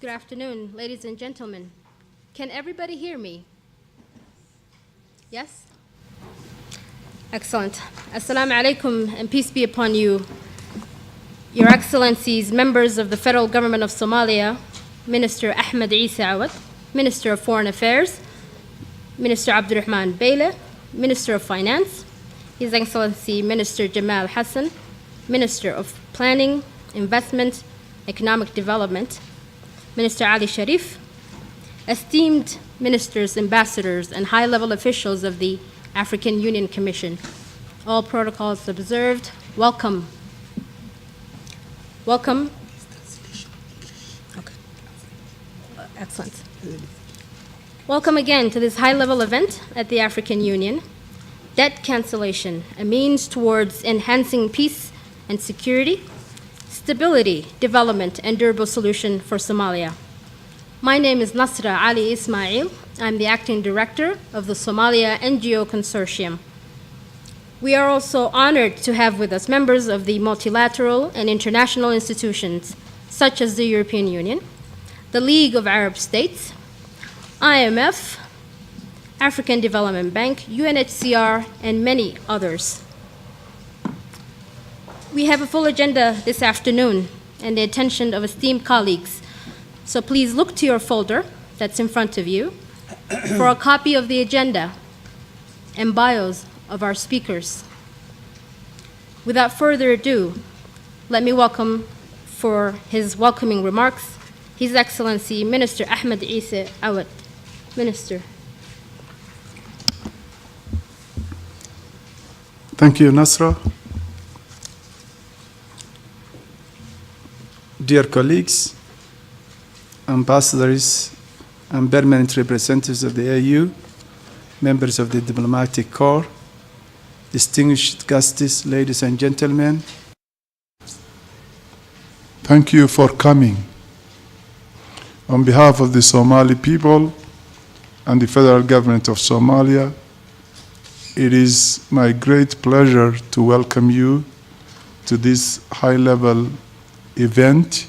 Good afternoon, ladies and gentlemen. Can everybody hear me? Yes? Excellent. Assalamu alaikum and peace be upon you, Your Excellencies, members of the Federal Government of Somalia, Minister Ahmed Isa Awad, Minister of Foreign Affairs, Minister Abdurrahman Bayle, Minister of Finance, His Excellency Minister Jamal Hassan, Minister of Planning, Investment, Economic Development, Minister Ali Sharif, esteemed ministers, ambassadors, and high-level officials of the African Union Commission. All protocols observed. Welcome. Welcome. Okay. Excellent. Welcome again to this high-level event at the African Union. Debt cancellation, a means towards enhancing peace and security, stability, development, and durable solution for Somalia. My name is Nasra Ali Ismail. I'm the acting director of the Somalia NGO Consortium. We are also honored to have with us members of the multilateral and international institutions, such as the European Union, the League of Arab States, IMF, African Development Bank, UNHCR, and many others. We have a full agenda this afternoon and the attention of esteemed colleagues. So please look to your folder that's in front of you for a copy of the agenda and bios of our speakers. Without further ado, let me welcome for his welcoming remarks, His Excellency Minister Ahmed Isa Awad. Minister. Thank you, Nasra. Dear colleagues, ambassadors, and permanent representatives of the AU, members of the diplomatic corps, distinguished guests, ladies and gentlemen, thank you for coming. On behalf of the Somali people and the federal government of Somalia, it is my great pleasure to welcome you to this high-level event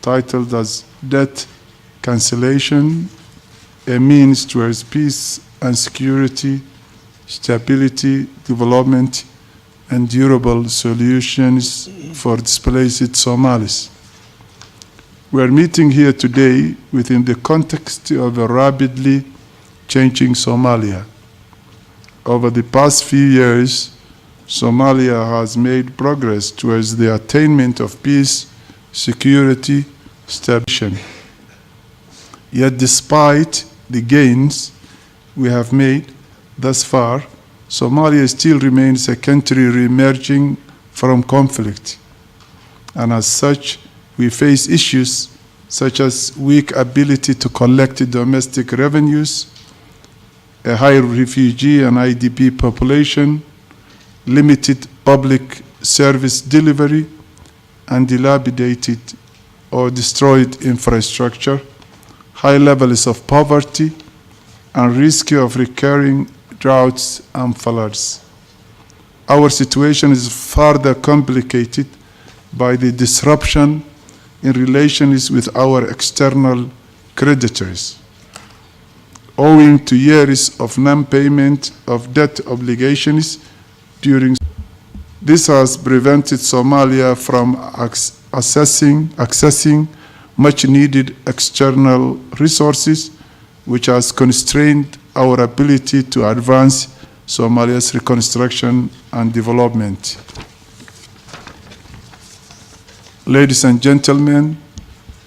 titled as Debt Cancellation, a means towards peace and security, stability, development, and durable solutions for displaced Somalis. We are meeting here today within the context of a rapidly changing Somalia. Over the past few years, Somalia has made progress towards the attainment of peace, security, stability. Yet despite the gains we have made thus far, Somalia still remains a country re-emerging from conflict. And as such, we face issues such as weak ability to collect domestic revenues, a high refugee and IDP population, limited public service delivery, and dilapidated or destroyed infrastructure, high levels of poverty, and risk of recurring droughts and floods. Our situation is further complicated by the disruption in relations with our external creditors, owing to years of non-payment of debt obligations during. This has prevented Somalia from accessing much-needed external resources, which has constrained our ability to advance Somalia's reconstruction and development. Ladies and gentlemen,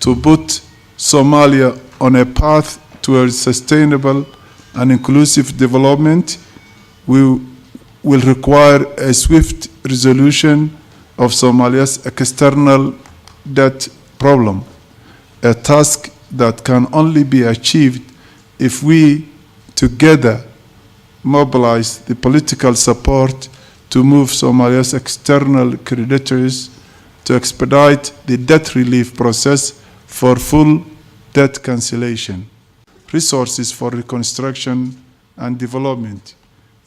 to put Somalia on a path towards sustainable and inclusive development, we will require a swift resolution of Somalia's external debt problem, a task that can only be achieved if we together mobilize the political support to move Somalia's external creditors to expedite the debt relief process for full debt cancellation, resources for reconstruction and development,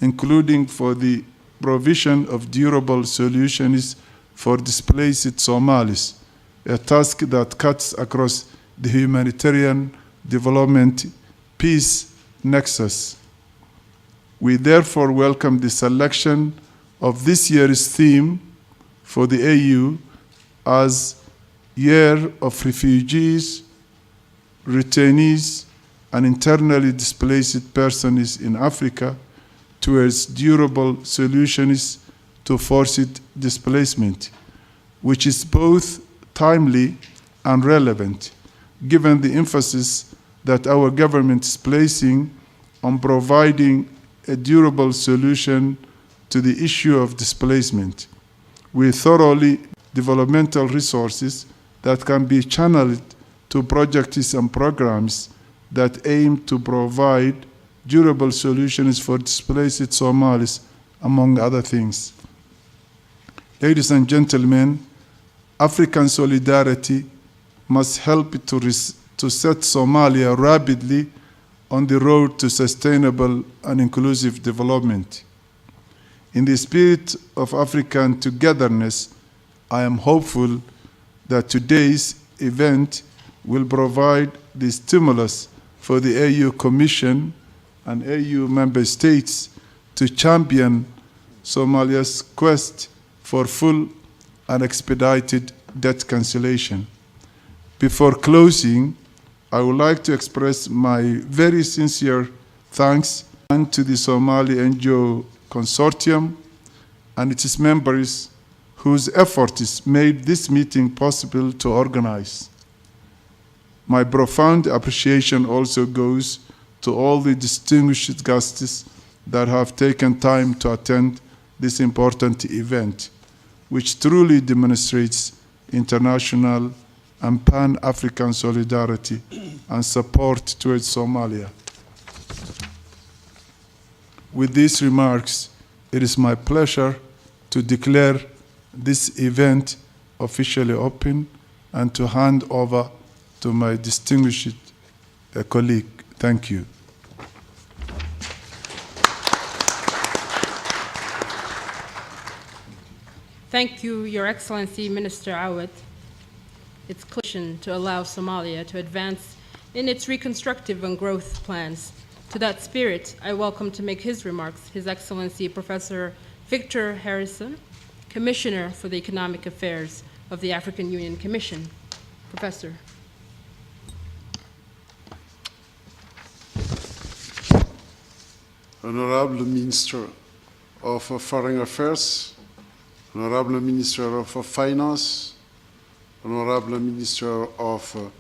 including for the provision of durable solutions for displaced Somalis, a task that cuts across the humanitarian development peace nexus. We therefore welcome the selection of this year's theme for the AU as Year of Refugees, Returnees, and Internally Displaced Persons in Africa towards durable solutions to forced displacement, which is both timely and relevant, given the emphasis that our government is placing on providing a durable solution to the issue of displacement, with thoroughly developmental resources that can be channeled to projects and programs that aim to provide durable solutions for displaced Somalis, among other things. Ladies and gentlemen, African solidarity must help to set Somalia rapidly on the road to sustainable and inclusive development. In the spirit of African togetherness, I am hopeful that today's event will provide the stimulus for the AU Commission and AU member states to champion Somalia's quest for full and expedited debt cancellation. Before closing, I would like to express my very sincere thanks to the Somali NGO Consortium and its members whose efforts made this meeting possible to organize. My profound appreciation also goes to all the distinguished guests that have taken time to attend this important event, which truly demonstrates international and Pan-African solidarity and support towards Somalia. With these remarks, it is my pleasure to declare this event officially open and to hand over to my distinguished colleague. Thank you. Thank you, Your Excellency, Minister Awad. It's clear to allow Somalia to advance in its reconstructive and growth plans. To that spirit, I welcome to make his remarks His Excellency Professor Victor Harrison, Commissioner for the Economic Affairs of the African Union Commission. Professor. Honorable Minister of Foreign Affairs, Honorable Minister of Finance, Honorable Minister of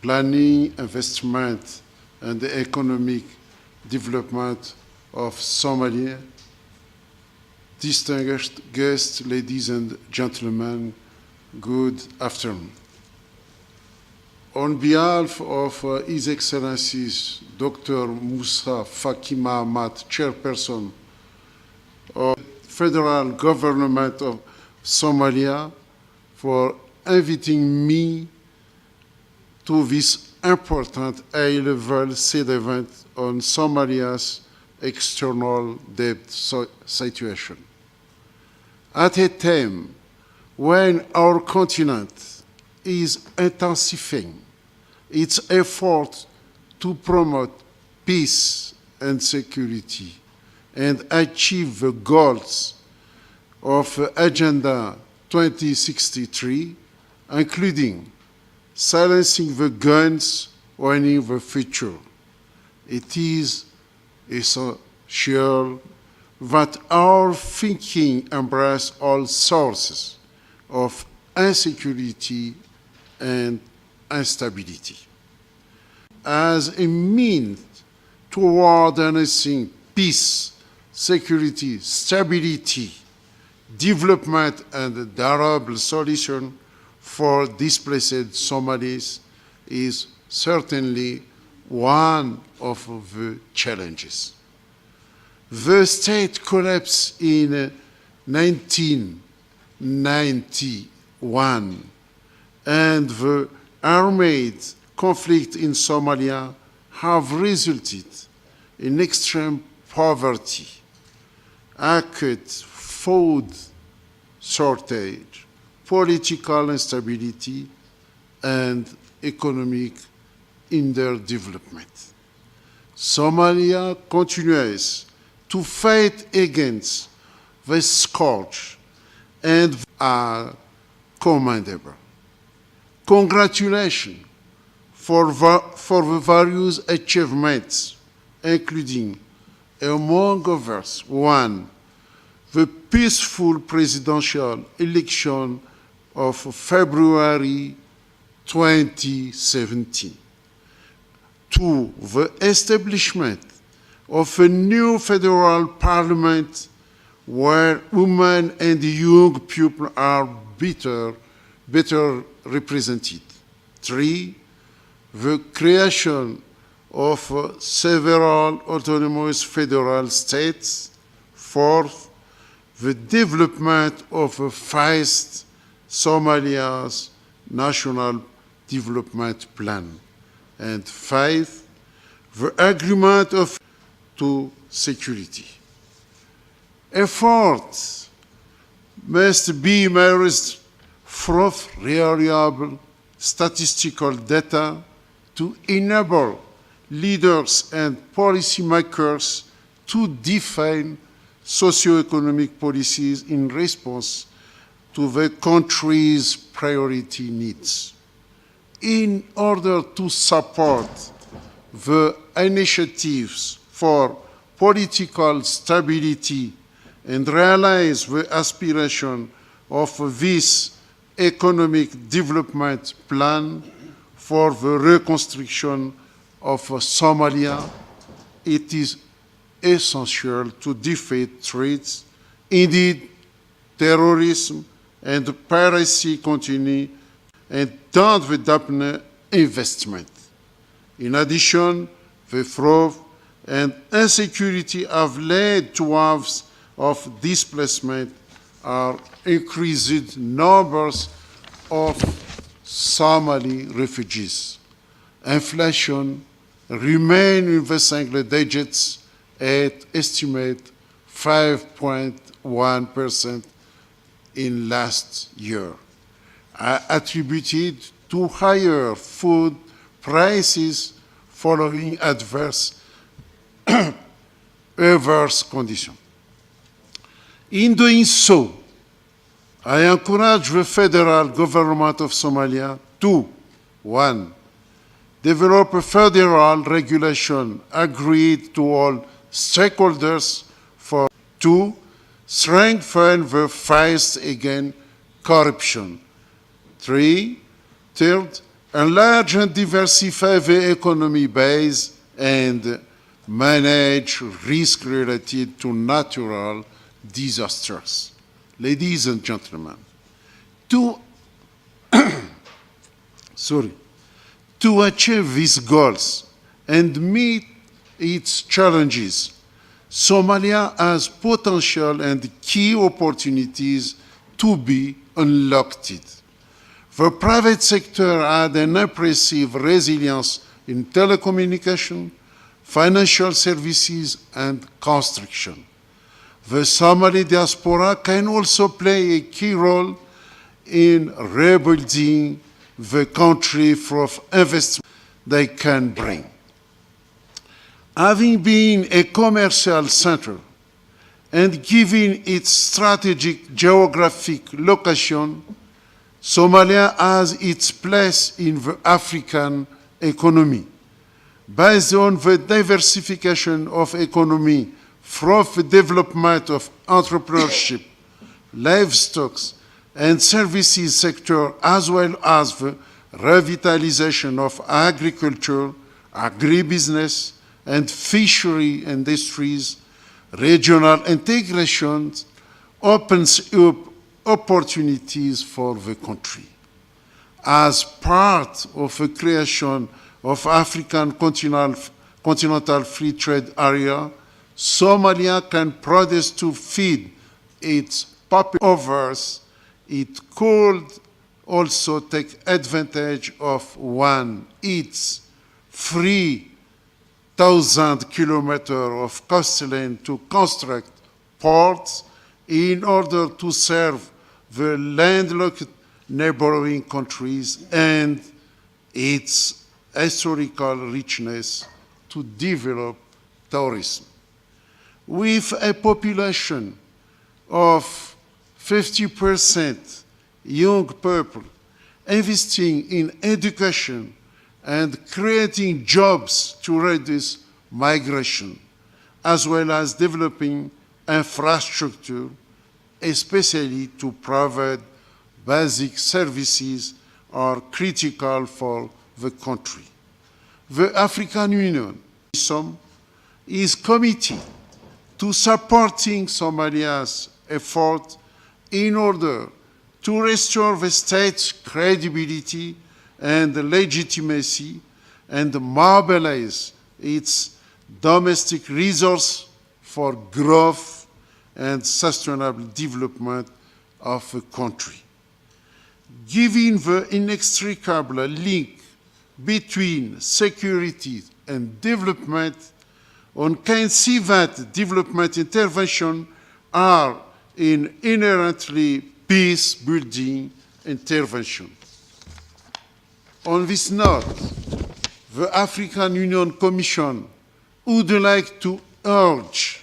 Planning, Investment and Economic Development of Somalia, distinguished guests, ladies and gentlemen, good afternoon. On behalf of His Excellencies Dr. Musa Faki Mahamat, Chairperson of the Federal Government of Somalia, for inviting me to this important high-level side event on Somalia's external debt situation. At a time when our continent is intensifying its effort to promote peace and security and achieve the goals of Agenda 2063, including silencing the guns, winning the future. It is essential that our thinking embrace all sources of insecurity and instability. As a means toward enhancing peace, security, stability, development, and durable solution for displaced Somalis is certainly one of the challenges. The state collapsed in 1991, and the armed conflict in Somalia have resulted in extreme poverty, acute food shortage, political instability, and economic in their development. Somalia continues to fight against the scourge and are commendable. Congratulations for the various achievements, including, among others, one, the peaceful presidential election of February 2017. Two, the establishment of a new federal parliament where women and young people are better represented. Three, the creation of several autonomous federal states. Fourth, the development of a FAIST, Somalia's National Development Plan. And fifth, the agreement to security. Efforts must be made from reliable statistical data to enable leaders and policymakers to define socio-economic policies in response to the country's priority needs. In order to support the initiatives for political stability and realize the aspiration of this economic development plan for the reconstruction of Somalia, it is essential to defeat threats. Indeed, terrorism and piracy continue and don't without investment. In addition, the fraud and insecurity have led to waves of displacement are increased numbers of Somali refugees. Inflation remains in the single digits at estimate 5.1% in last year, attributed to higher food prices following adverse conditions. In doing so, I encourage the federal government of Somalia to, one, develop a federal regulation agreed to all stakeholders for, two, strengthen the fight against corruption. Third, enlarge and diversify the economy base and manage risk related to natural disasters. Ladies and gentlemen, to achieve these goals and meet its challenges, Somalia has potential and key opportunities to be unlocked. The private sector had an impressive resilience in telecommunication, financial services, and construction. The Somali diaspora can also play a key role in rebuilding the country from investment they can bring. Having been a commercial center and given its strategic geographic location, Somalia has its place in the African economy. Based on the diversification of economy from the development of entrepreneurship, livestock, and services sector, as well as the revitalization of agriculture, agribusiness, and fishery industries, regional integration opens up opportunities for the country. As part of the creation of African continental free trade area, Somalia can produce to feed its population. It could also take advantage of its 3,000 kilometers of coastline to construct ports in order to serve the landlocked neighboring countries and its historical richness to develop tourism. With a population of 50% young people investing in education and creating jobs to reduce migration, as well as developing infrastructure, especially to provide basic services are critical for the country. The African Union is committed to supporting Somalia's effort in order to restore the state's credibility and legitimacy and mobilize its domestic resources for growth and sustainable development of the country. Given the inextricable link between security and development, one can see that development interventions are an inherently peace-building intervention. On this note, the African Union Commission would like to urge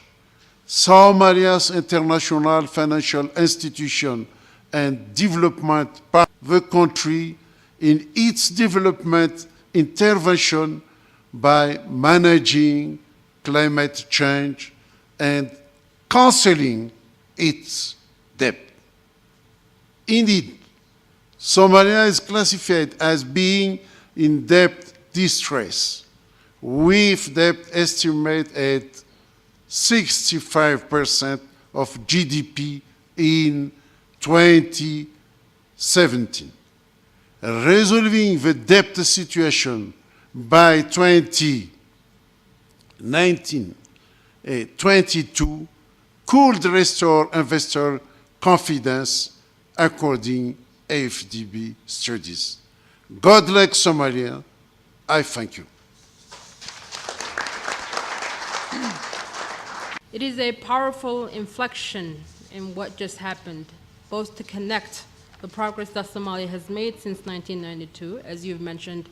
Somalia's international financial institution and development partner the country in its development intervention by managing climate change and cancelling its debt. Indeed, Somalia is classified as being in debt distress, with debt estimated at 65% of GDP in 2017. Resolving the debt situation by 2022 could restore investor confidence, according AFDB studies. God bless Somalia. I thank you. It is a powerful inflection in what just happened, both to connect the progress that Somalia has made since 1992, as you've mentioned,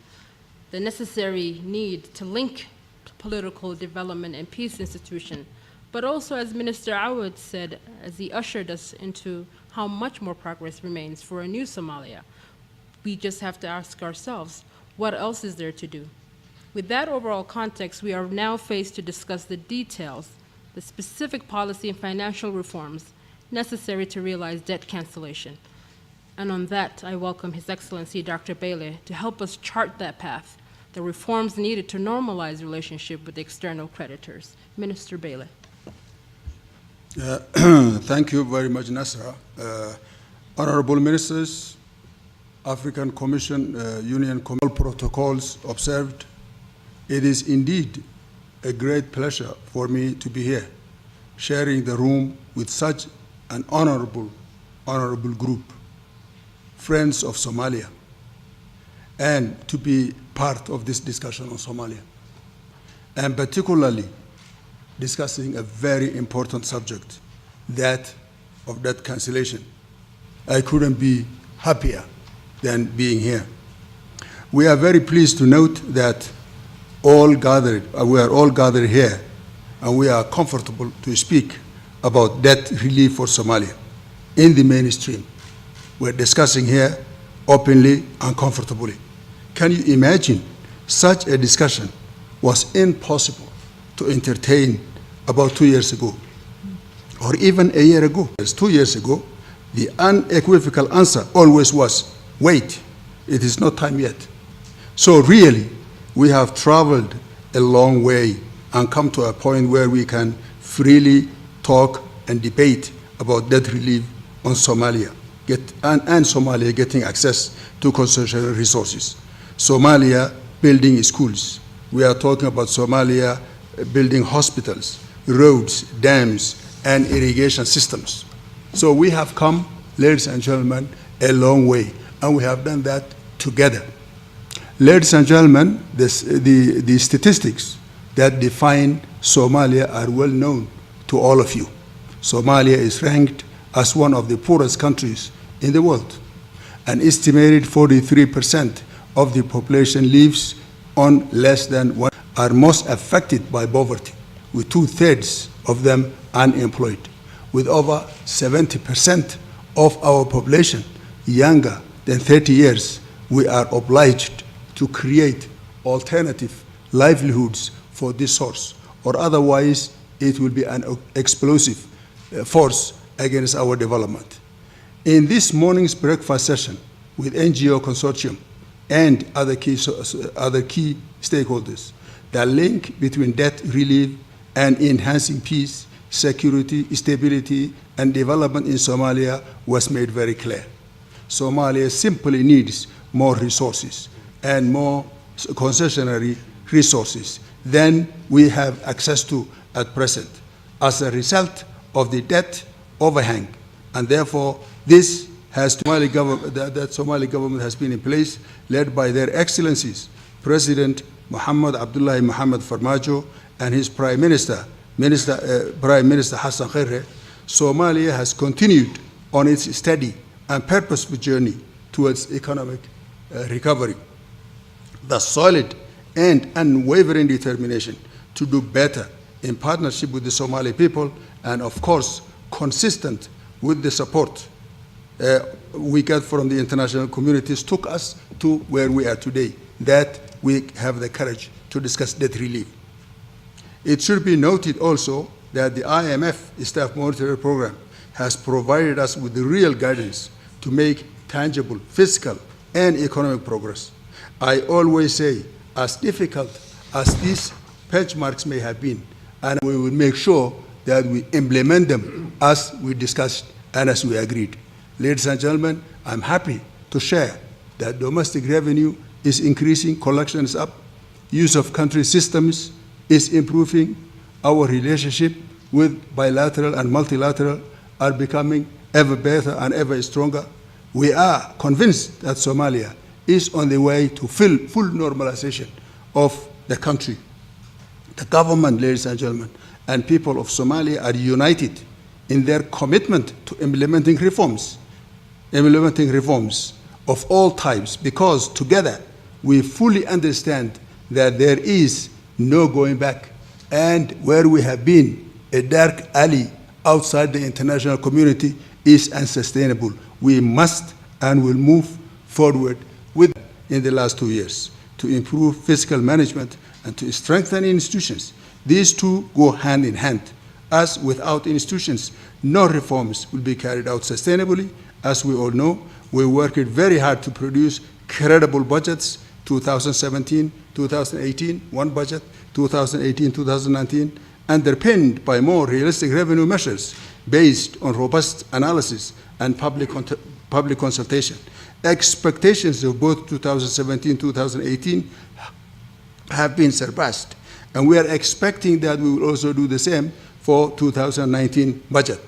the necessary need to link political development and peace institution, but also, as Minister Awad said, as he ushered us into how much more progress remains for a new Somalia. We just have to ask ourselves, what else is there to do? With that overall context, we are now faced to discuss the details, the specific policy and financial reforms necessary to realize debt cancellation. And on that, I welcome His Excellency Dr. Bailey to help us chart that path, the reforms needed to normalize relationship with external creditors. Minister Bailey. Thank you very much, Nasra. Honorable Ministers, African Commission, Union protocols observed. It is indeed a great pleasure for me to be here, sharing the room with such an honorable group, friends of Somalia, and to be part of this discussion on Somalia, and particularly discussing a very important subject, that of debt cancellation. I couldn't be happier than being here. We are very pleased to note that we are all gathered here, and we are comfortable to speak about debt relief for Somalia in the mainstream. We're discussing here openly and comfortably. Can you imagine such a discussion was impossible to entertain about 2 years ago, or even a year ago? 2 years ago, the unequivocal answer always was, wait, it is not time yet. So really, we have traveled a long way and come to a point where we can freely talk and debate about debt relief on Somalia, and Somalia getting access to constitutional resources. Somalia building schools. We are talking about Somalia building hospitals, roads, dams, and irrigation systems. So we have come, ladies and gentlemen, a long way, and we have done that together. Ladies and gentlemen, the statistics that define Somalia are well known to all of you. Somalia is ranked as one of the poorest countries in the world. An estimated 43% of the population lives on less than one, are most affected by poverty, with 2/3 of them unemployed. With over 70% of our population younger than 30 years, we are obliged to create alternative livelihoods for this source, or otherwise it will be an explosive force against our development. In this morning's breakfast session with NGO consortium and other key stakeholders, the link between debt relief and enhancing peace, security, stability, and development in Somalia was made very clear. Somalia simply needs more resources and more concessionary resources than we have access to at present as a result of the debt overhang. And therefore, this has that Somali government has been in place, led by their excellencies, President Mohammed Abdullahi Mohammed Farmajo and his Prime Minister Hassan Khaire. Somalia has continued on its steady and purposeful journey towards economic recovery. The solid and unwavering determination to do better in partnership with the Somali people, and of course, consistent with the support we get from the international communities, took us to where we are today, that we have the courage to discuss debt relief. It should be noted also that the IMF Staff Monitoring Program has provided us with the real guidance to make tangible fiscal and economic progress. I always say, as difficult as these benchmarks may have been, and we will make sure that we implement them as we discussed and as we agreed. Ladies and gentlemen, I'm happy to share that domestic revenue is increasing, collection is up, use of country systems is improving, our relationship with bilateral and multilateral are becoming ever better and ever stronger. We are convinced that Somalia is on the way to full normalization of the country. The government, ladies and gentlemen, and people of Somalia are united in their commitment to implementing reforms of all types, because together we fully understand that there is no going back, and where we have been, a dark alley outside the international community, is unsustainable. We must and will move forward with in the last 2 years to improve fiscal management and to strengthen institutions. These two go hand in hand, as without institutions, no reforms will be carried out sustainably. As we all know, we worked very hard to produce credible budgets, 2017, 2018, one budget, 2018, 2019, underpinned by more realistic revenue measures based on robust analysis and public consultation. Expectations of both 2017 and 2018 have been surpassed, and we are expecting that we will also do the same for 2019 budget.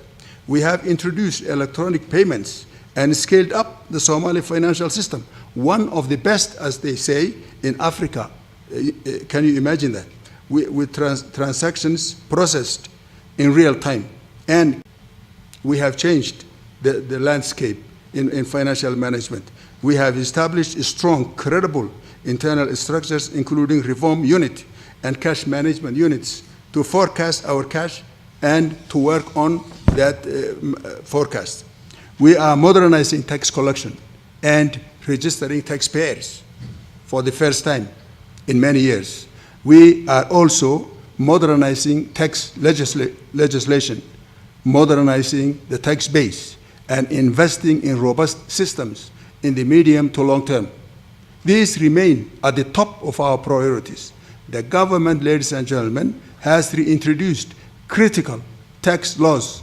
We have introduced electronic payments and scaled up the Somali financial system, one of the best, as they say, in Africa. Can you imagine that? With transactions processed in real time. And we have changed the landscape in financial management. We have established strong, credible internal structures, including reform unit and cash management units, to forecast our cash and to work on that forecast. We are modernizing tax collection and registering taxpayers for the first time in many years. We are also modernizing tax legislation, modernizing the tax base, and investing in robust systems in the medium to long term. These remain at the top of our priorities. The government, ladies and gentlemen, has reintroduced critical tax laws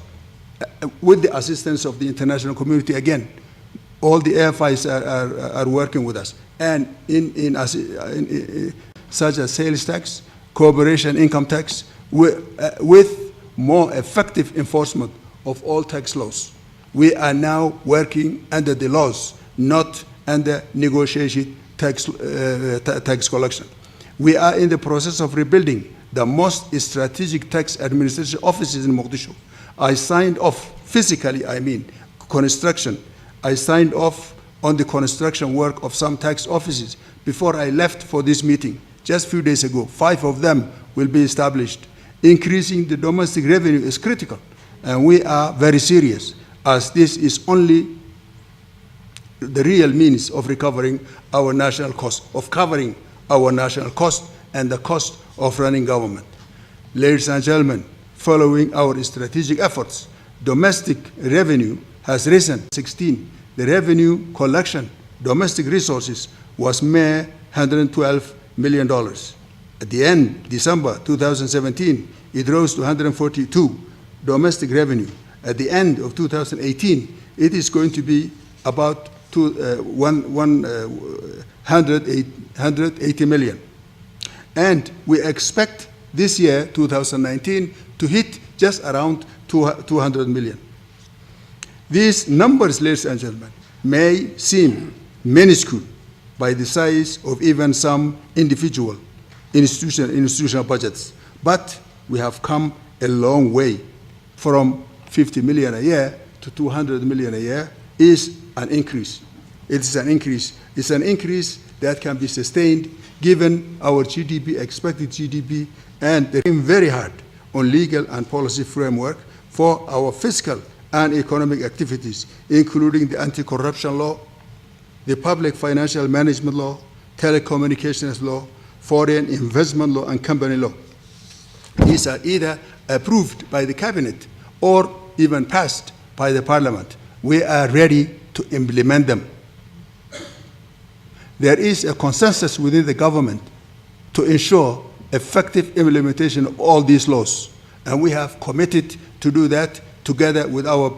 with the assistance of the international community. Again, all the AFIs are working with us, and such as sales tax, corporation income tax, with more effective enforcement of all tax laws. We are now working under the laws, not under negotiated tax collection. We are in the process of rebuilding the most strategic tax administration offices in Mogadishu. I signed off, physically I mean, construction. I signed off on the construction work of some tax offices before I left for this meeting, just a few days ago. 5 of them will be established. Increasing the domestic revenue is critical, and we are very serious, as this is only the real means of recovering our national cost, of covering our national cost and the cost of running government. Ladies and gentlemen, following our strategic efforts, domestic revenue has risen. 16, the revenue collection, domestic resources was mere $112 million. At the end, December 2017, it rose to 142 domestic revenue. At the end of 2018, it is going to be about 180 million. And we expect this year, 2019, to hit just around 200 million. These numbers, ladies and gentlemen, may seem minuscule by the size of even some individual institutional budgets, but we have come a long way. From 50 million a year to 200 million a year is an increase. It is an increase. It's an increase that can be sustained given our GDP, expected GDP, and they're working very hard on legal and policy framework for our fiscal and economic activities, including the anti-corruption law, the public financial management law, telecommunications law, foreign investment law, and company law. These are either approved by the cabinet or even passed by the parliament. We are ready to implement them. There is a consensus within the government to ensure effective implementation of all these laws, and we have committed to do that together with our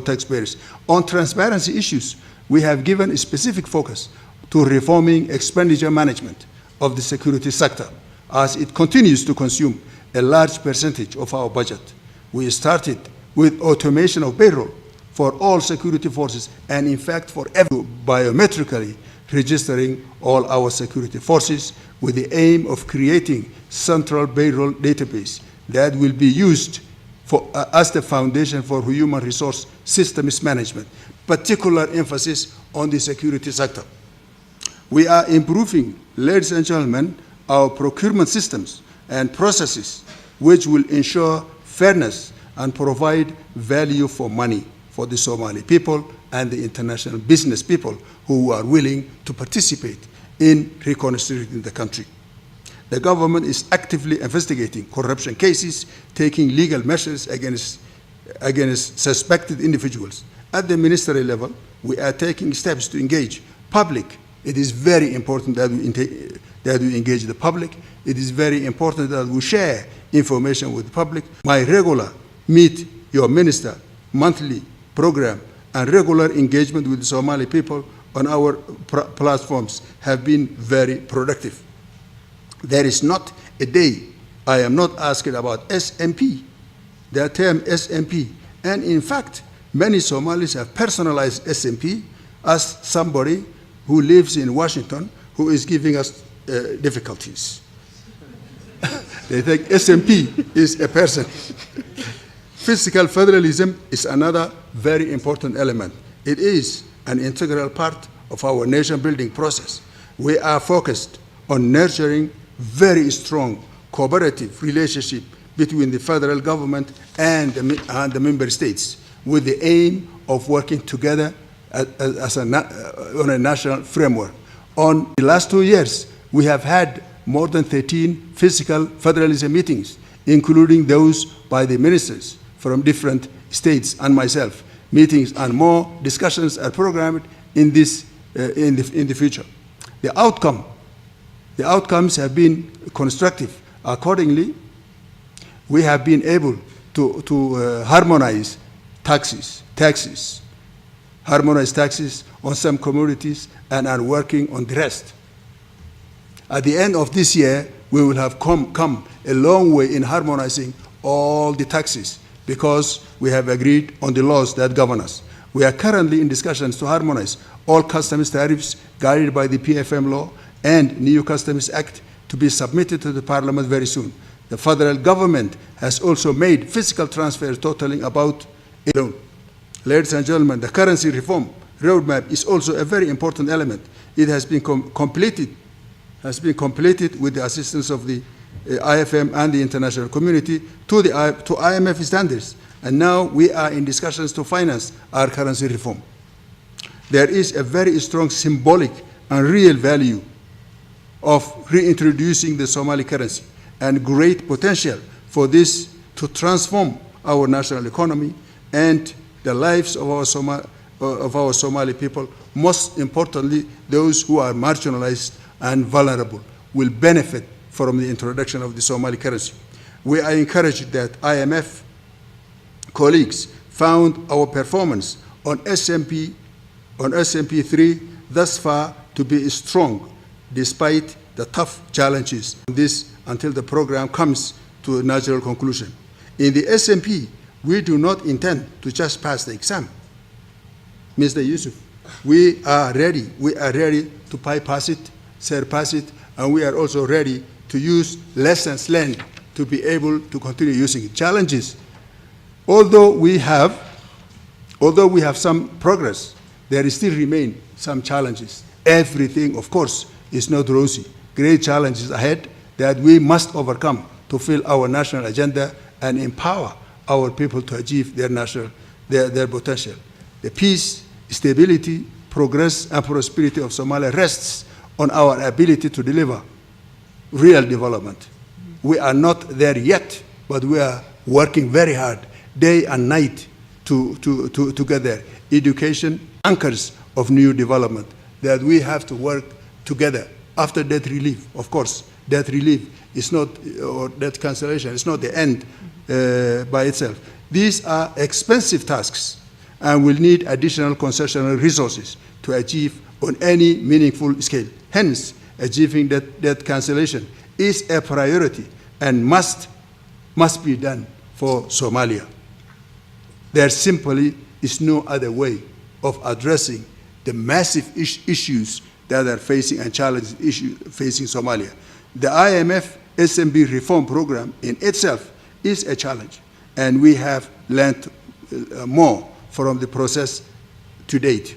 taxpayers. On transparency issues, we have given a specific focus to reforming expenditure management of the security sector, as it continues to consume a large percentage of our budget. We started with automation of payroll for all security forces, and in fact for biometrically registering all our security forces with the aim of creating central payroll database that will be used for, as the foundation for human resource systems management, particular emphasis on the security sector. We are improving, ladies and gentlemen, our procurement systems and processes, which will ensure fairness and provide value for money for the Somali people and the international business people who are willing to participate in reconstructing the country. The government is actively investigating corruption cases, taking legal measures against suspected individuals. At the ministerial level, we are taking steps to engage public. It is very important that we engage the public. It is very important that we share information with the public. My regular Meet Your Minister monthly program and regular engagement with the Somali people on our platforms have been very productive. There is not a day I am not asked about SMP, the term SMP. And in fact, many Somalis have personalized SMP as somebody who lives in Washington who is giving us difficulties. They think SMP is a person. Fiscal federalism is another very important element. It is an integral part of our nation-building process. We are focused on nurturing very strong cooperative relationship between the federal government and the member states, with the aim of working together on a national framework. On the last 2 years, we have had more than 13 fiscal federalism meetings, including those by the ministers from different states and myself. Meetings and more discussions are programmed in the future. The outcomes have been constructive. Accordingly, we have been able to harmonize harmonize taxes on some commodities, and are working on the rest. At the end of this year, we will have come a long way in harmonizing all the taxes, because we have agreed on the laws that govern us. We are currently in discussions to harmonize all customs tariffs guided by the PFM law and new Customs Act, to be submitted to the Parliament very soon. The federal government has also made fiscal transfers totaling about $1 billion. Ladies and gentlemen, the currency reform roadmap is also a very important element it has been completed with the assistance of the IFM and the international community to IMF standards. And now we are in discussions to finance our currency reform. There is a very strong symbolic and real value of reintroducing the Somali currency and great potential for this to transform our national economy and the lives of our Somali people. Most importantly, those who are marginalized and vulnerable will benefit from the introduction of the Somali currency. We are encouraged that IMF colleagues found our performance on SMP 3 thus far to be strong despite the tough challenges on this until the program comes to a natural conclusion. In the SMP, we do not intend to just pass the exam. Mr. Yusuf, we are ready to bypass it, surpass it, and we are also ready to use lessons learned to be able to continue using it. Challenges. Although we have some progress, there still remain some challenges. Everything, of course, is not rosy. Great challenges ahead that we must overcome to fill our national agenda and empower our people to achieve their potential. The peace, stability, progress, and prosperity of Somalia rests on our ability to deliver real development. We are not there yet, but we are working very hard, day and night, to get there. Education, anchors of new development, that we have to work together. After debt relief, of course, debt relief is not, or debt cancellation is not the end by itself. These are expensive tasks and will need additional concessional resources to achieve on any meaningful scale. Hence, achieving debt cancellation is a priority and must be done for Somalia. There simply is no other way of addressing the massive issues that are facing and challenges facing Somalia. The IMF SMB reform program in itself is a challenge, and we have learned more from the process to date.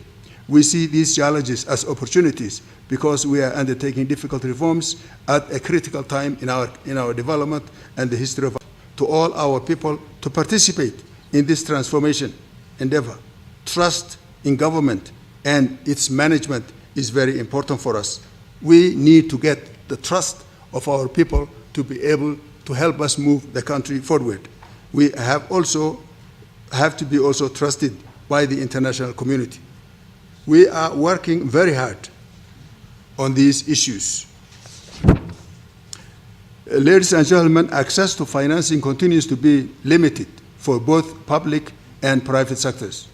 We see these challenges as opportunities because we are undertaking difficult reforms at a critical time in our development and the history of to all our people to participate in this transformation endeavor. Trust in government and its management is very important for us. We need to get the trust of our people to be able to help us move the country forward. We have to be also trusted by the international community. We are working very hard on these issues. Ladies and gentlemen, access to financing continues to be limited for both public and private sectors.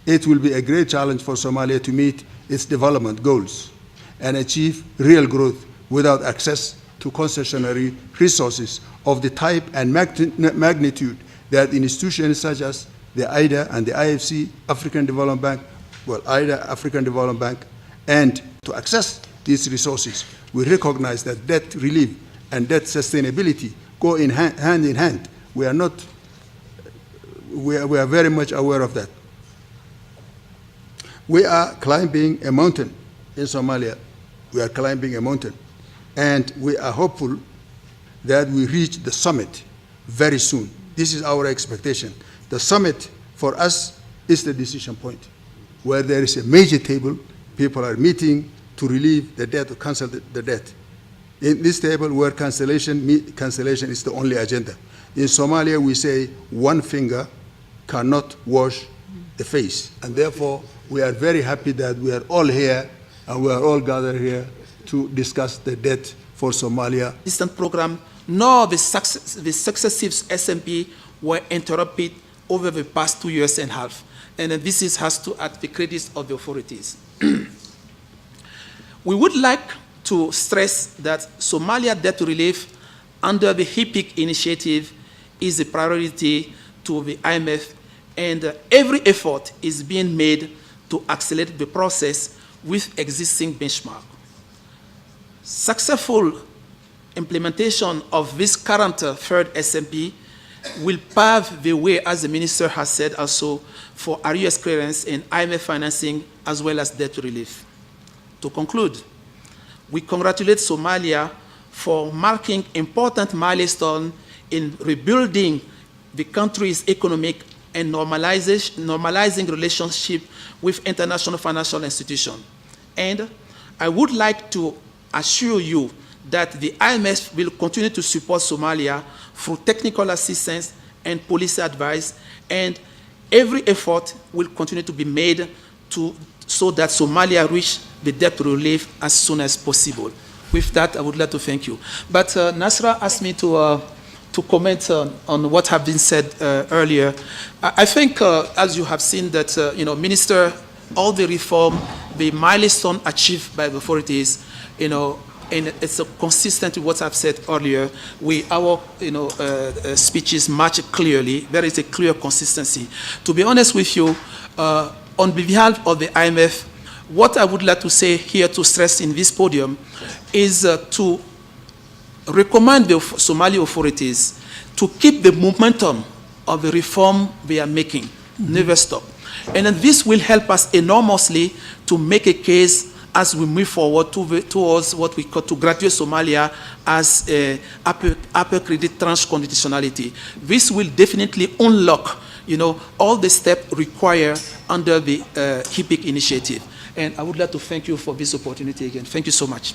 It will be a great challenge for Somalia to meet its development goals and achieve real growth without access to concessionary resources of the type and magnitude that institutions such as the IDA and the IFC, African Development Bank, IDA, African Development Bank, and to access these resources, we recognize that debt relief and debt sustainability go hand in hand. We are very much aware of that. We are climbing a mountain in Somalia. We are climbing a mountain, and we are hopeful that we reach the summit very soon. This is our expectation. The summit for us is the decision point, where there is a major table, people are meeting to relieve the debt, to cancel the debt. In this table where cancellation is the only agenda. In Somalia, we say one finger cannot wash the face. And therefore, we are very happy that we are all here and we are all gathered here to discuss the debt for Somalia. Assistance program, nor the successive SMP were interrupted over the past 2 years and a half. And this has to add the credit of the authorities. We would like to stress that Somalia debt relief under the HIPIC initiative is a priority to the IMF, and every effort is being made to accelerate the process with existing benchmark. Successful implementation of this current third SMP will pave the way, as the minister has said also, for arrears clearance and IMF financing as well as debt relief. To conclude, we congratulate Somalia for marking important milestone in rebuilding the country's economic and normalizing relationship with international financial institutions. And I would like to assure you that the IMF will continue to support Somalia through technical assistance and policy advice, and every effort will continue to be made so that Somalia reach the debt relief as soon as possible. With that, I would like to thank you. But Nasra asked me to comment on what have been said earlier. I think, as you have seen, that Minister, all the reform, the milestone achieved by the authorities, and it's consistent with what I've said earlier. Our speeches match clearly. There is a clear consistency. To be honest with you, on behalf of the IMF, what I would like to say here to stress in this podium is to recommend the Somali authorities to keep the momentum of the reform they are making, never stop. And then this will help us enormously to make a case as we move forward towards what we call to graduate Somalia as upper credit tranche conditionality. This will definitely unlock, all the steps required under the HIPIC initiative. And I would like to thank you for this opportunity again. Thank you so much.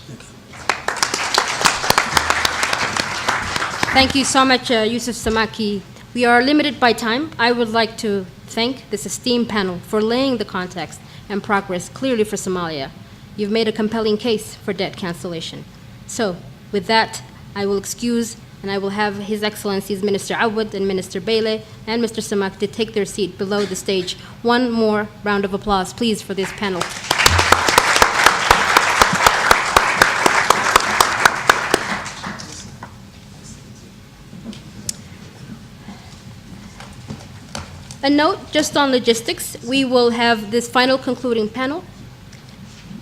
Thank you so much, Yusuf Samaki. We are limited by time. I would like to thank this esteemed panel for laying the context and progress clearly for Somalia. You've made a compelling case for debt cancellation. So, with that, I will excuse and I will have His Excellencies Minister Awad and Minister Bele and Mr. Samak to take their seat below the stage. One more round of applause, please, for this panel. A note just on logistics, we will have this final concluding panel,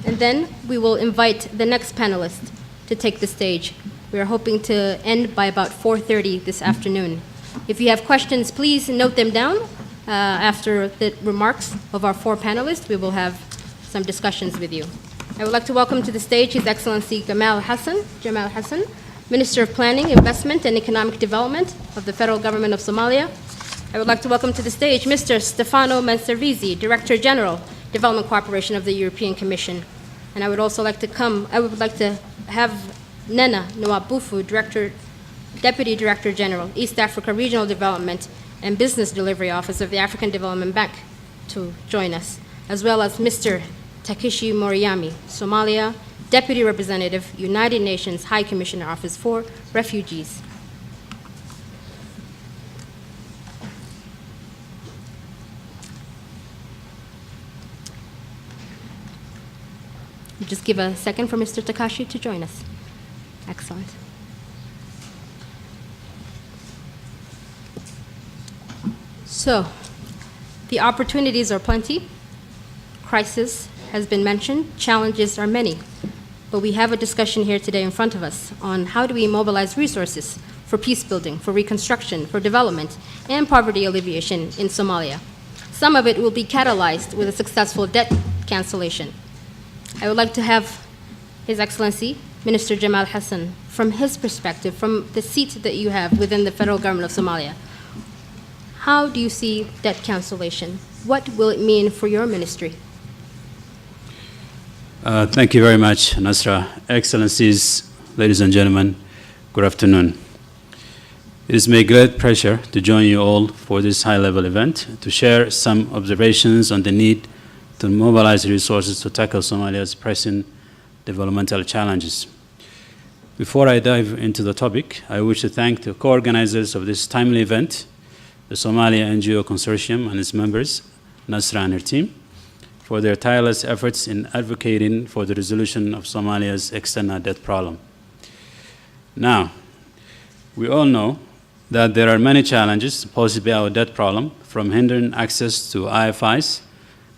and then we will invite the next panelist to take the stage. We are hoping to end by about 4:30 this afternoon. If you have questions, please note them down. After the remarks of our four panelists, we will have some discussions with you. I would like to welcome to the stage His Excellency Jamal Hassan, Minister of Planning, Investment, and Economic Development of the Federal Government of Somalia. I would like to welcome to the stage Mr. Stefano Manservisi, Director General, Development Cooperation of the European Commission. And I would also like to have Nena Nwabufu, Deputy Director General, East Africa Regional Development and Business Delivery Office of the African Development Bank, to join us, as well as Mr. Takeshi Moriyami, Somalia, Deputy Representative, United Nations High Commissioner Office for Refugees. Just give a second for Mr. Takashi to join us. Excellent. So, the opportunities are plenty. Crisis has been mentioned. Challenges are many. But we have a discussion here today in front of us on how do we mobilize resources for peace building, for reconstruction, for development, and poverty alleviation in Somalia. Some of it will be catalyzed with a successful debt cancellation. I would like to have His Excellency, Minister Jamal Hassan, from his perspective, from the seat that you have within the federal government of Somalia. How do you see debt cancellation? What will it mean for your ministry? Thank you very much, Nasra. Excellencies, ladies and gentlemen, good afternoon. It is my great pleasure to join you all for this high-level event to share some observations on the need to mobilize resources to tackle Somalia's pressing developmental challenges. Before I dive into the topic, I wish to thank the co-organizers of this timely event, the Somalia NGO Consortium and its members, Nasra and her team, for their tireless efforts in advocating for the resolution of Somalia's external debt problem. Now, we all know that there are many challenges posed by our debt problem, from hindering access to IFIs,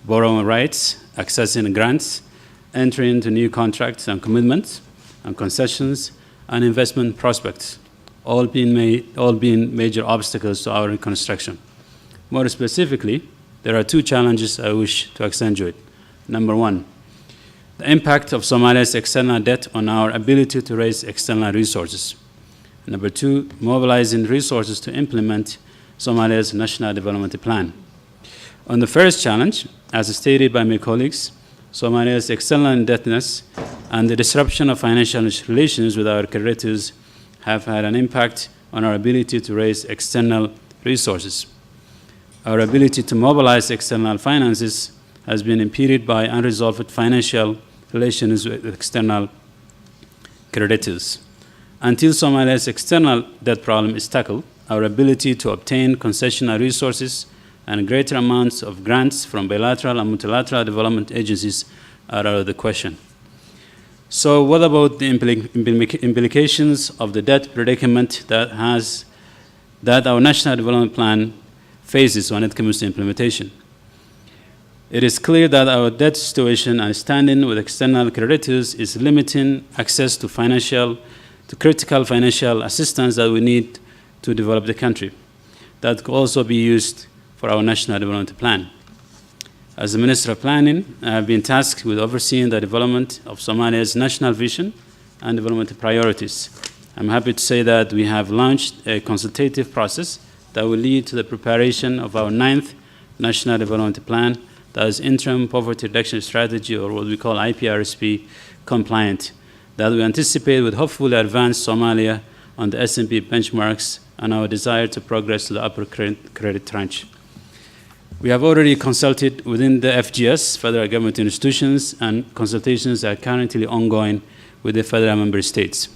borrowing rights, accessing grants, entering into new contracts and commitments, and concessions, and investment prospects, all being major obstacles to our reconstruction. More specifically, there are two challenges I wish to accentuate. Number one, the impact of Somalia's external debt on our ability to raise external resources. Number two, mobilizing resources to implement Somalia's National Development Plan. On the first challenge, as stated by my colleagues, Somalia's external indebtedness and the disruption of financial relations with our creditors have had an impact on our ability to raise external resources. Our ability to mobilize external finances has been impeded by unresolved financial relations with external creditors. Until Somalia's external debt problem is tackled, our ability to obtain concessional resources and greater amounts of grants from bilateral and multilateral development agencies are out of the question. So what about the implications of the debt predicament that our National Development Plan faces when it comes to implementation? It is clear that our debt situation and standing with external creditors is limiting access to critical financial assistance that we need to develop the country. That could also be used for our National Development Plan. As the Minister of Planning, I have been tasked with overseeing the development of Somalia's national vision and development priorities. I'm happy to say that we have launched a consultative process that will lead to the preparation of our 9th National Development Plan, that is Interim Poverty Reduction Strategy, or what we call IPRSP compliant, that we anticipate would hopefully advance Somalia on the S&P benchmarks and our desire to progress to the upper credit tranche. We have already consulted within the FGS, federal government institutions, and consultations are currently ongoing with the federal member states.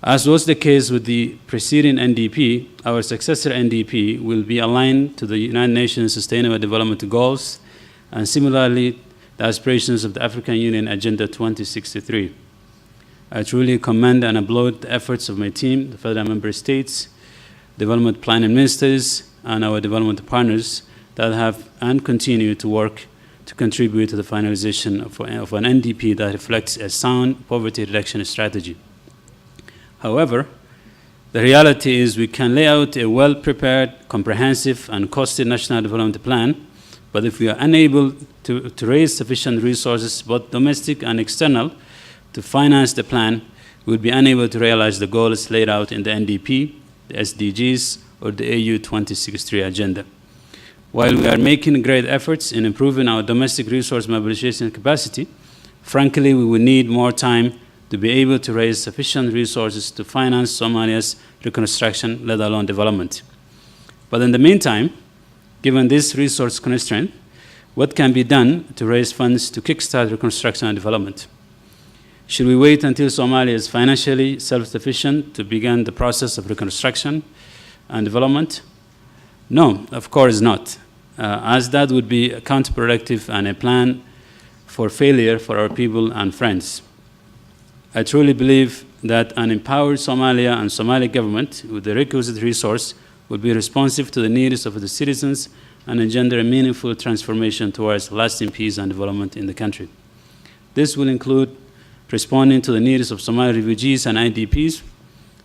As was the case with the preceding NDP, our successor NDP will be aligned to the United Nations Sustainable Development Goals and similarly the aspirations of the African Union Agenda 2063. I truly commend and applaud the efforts of my team, the federal member states, development planning ministers, and our development partners that have and continue to work to contribute to the finalization of an NDP that reflects a sound poverty reduction strategy. However, the reality is we can lay out a well-prepared, comprehensive, and costed national development plan, but if we are unable to raise sufficient resources, both domestic and external, to finance the plan, we will be unable to realize the goals laid out in the NDP, the SDGs, or the AU 2063 agenda. While we are making great efforts in improving our domestic resource mobilization capacity, frankly, we will need more time to be able to raise sufficient resources to finance Somalia's reconstruction, let alone development. But in the meantime, given this resource constraint, what can be done to raise funds to kickstart reconstruction and development? Should we wait until Somalia is financially self-sufficient to begin the process of reconstruction and development? No, of course not, as that would be counterproductive and a plan for failure for our people and friends. I truly believe that an empowered Somalia and Somali government with the requisite resource will be responsive to the needs of the citizens and engender a meaningful transformation towards lasting peace and development in the country. This will include responding to the needs of Somali refugees and IDPs,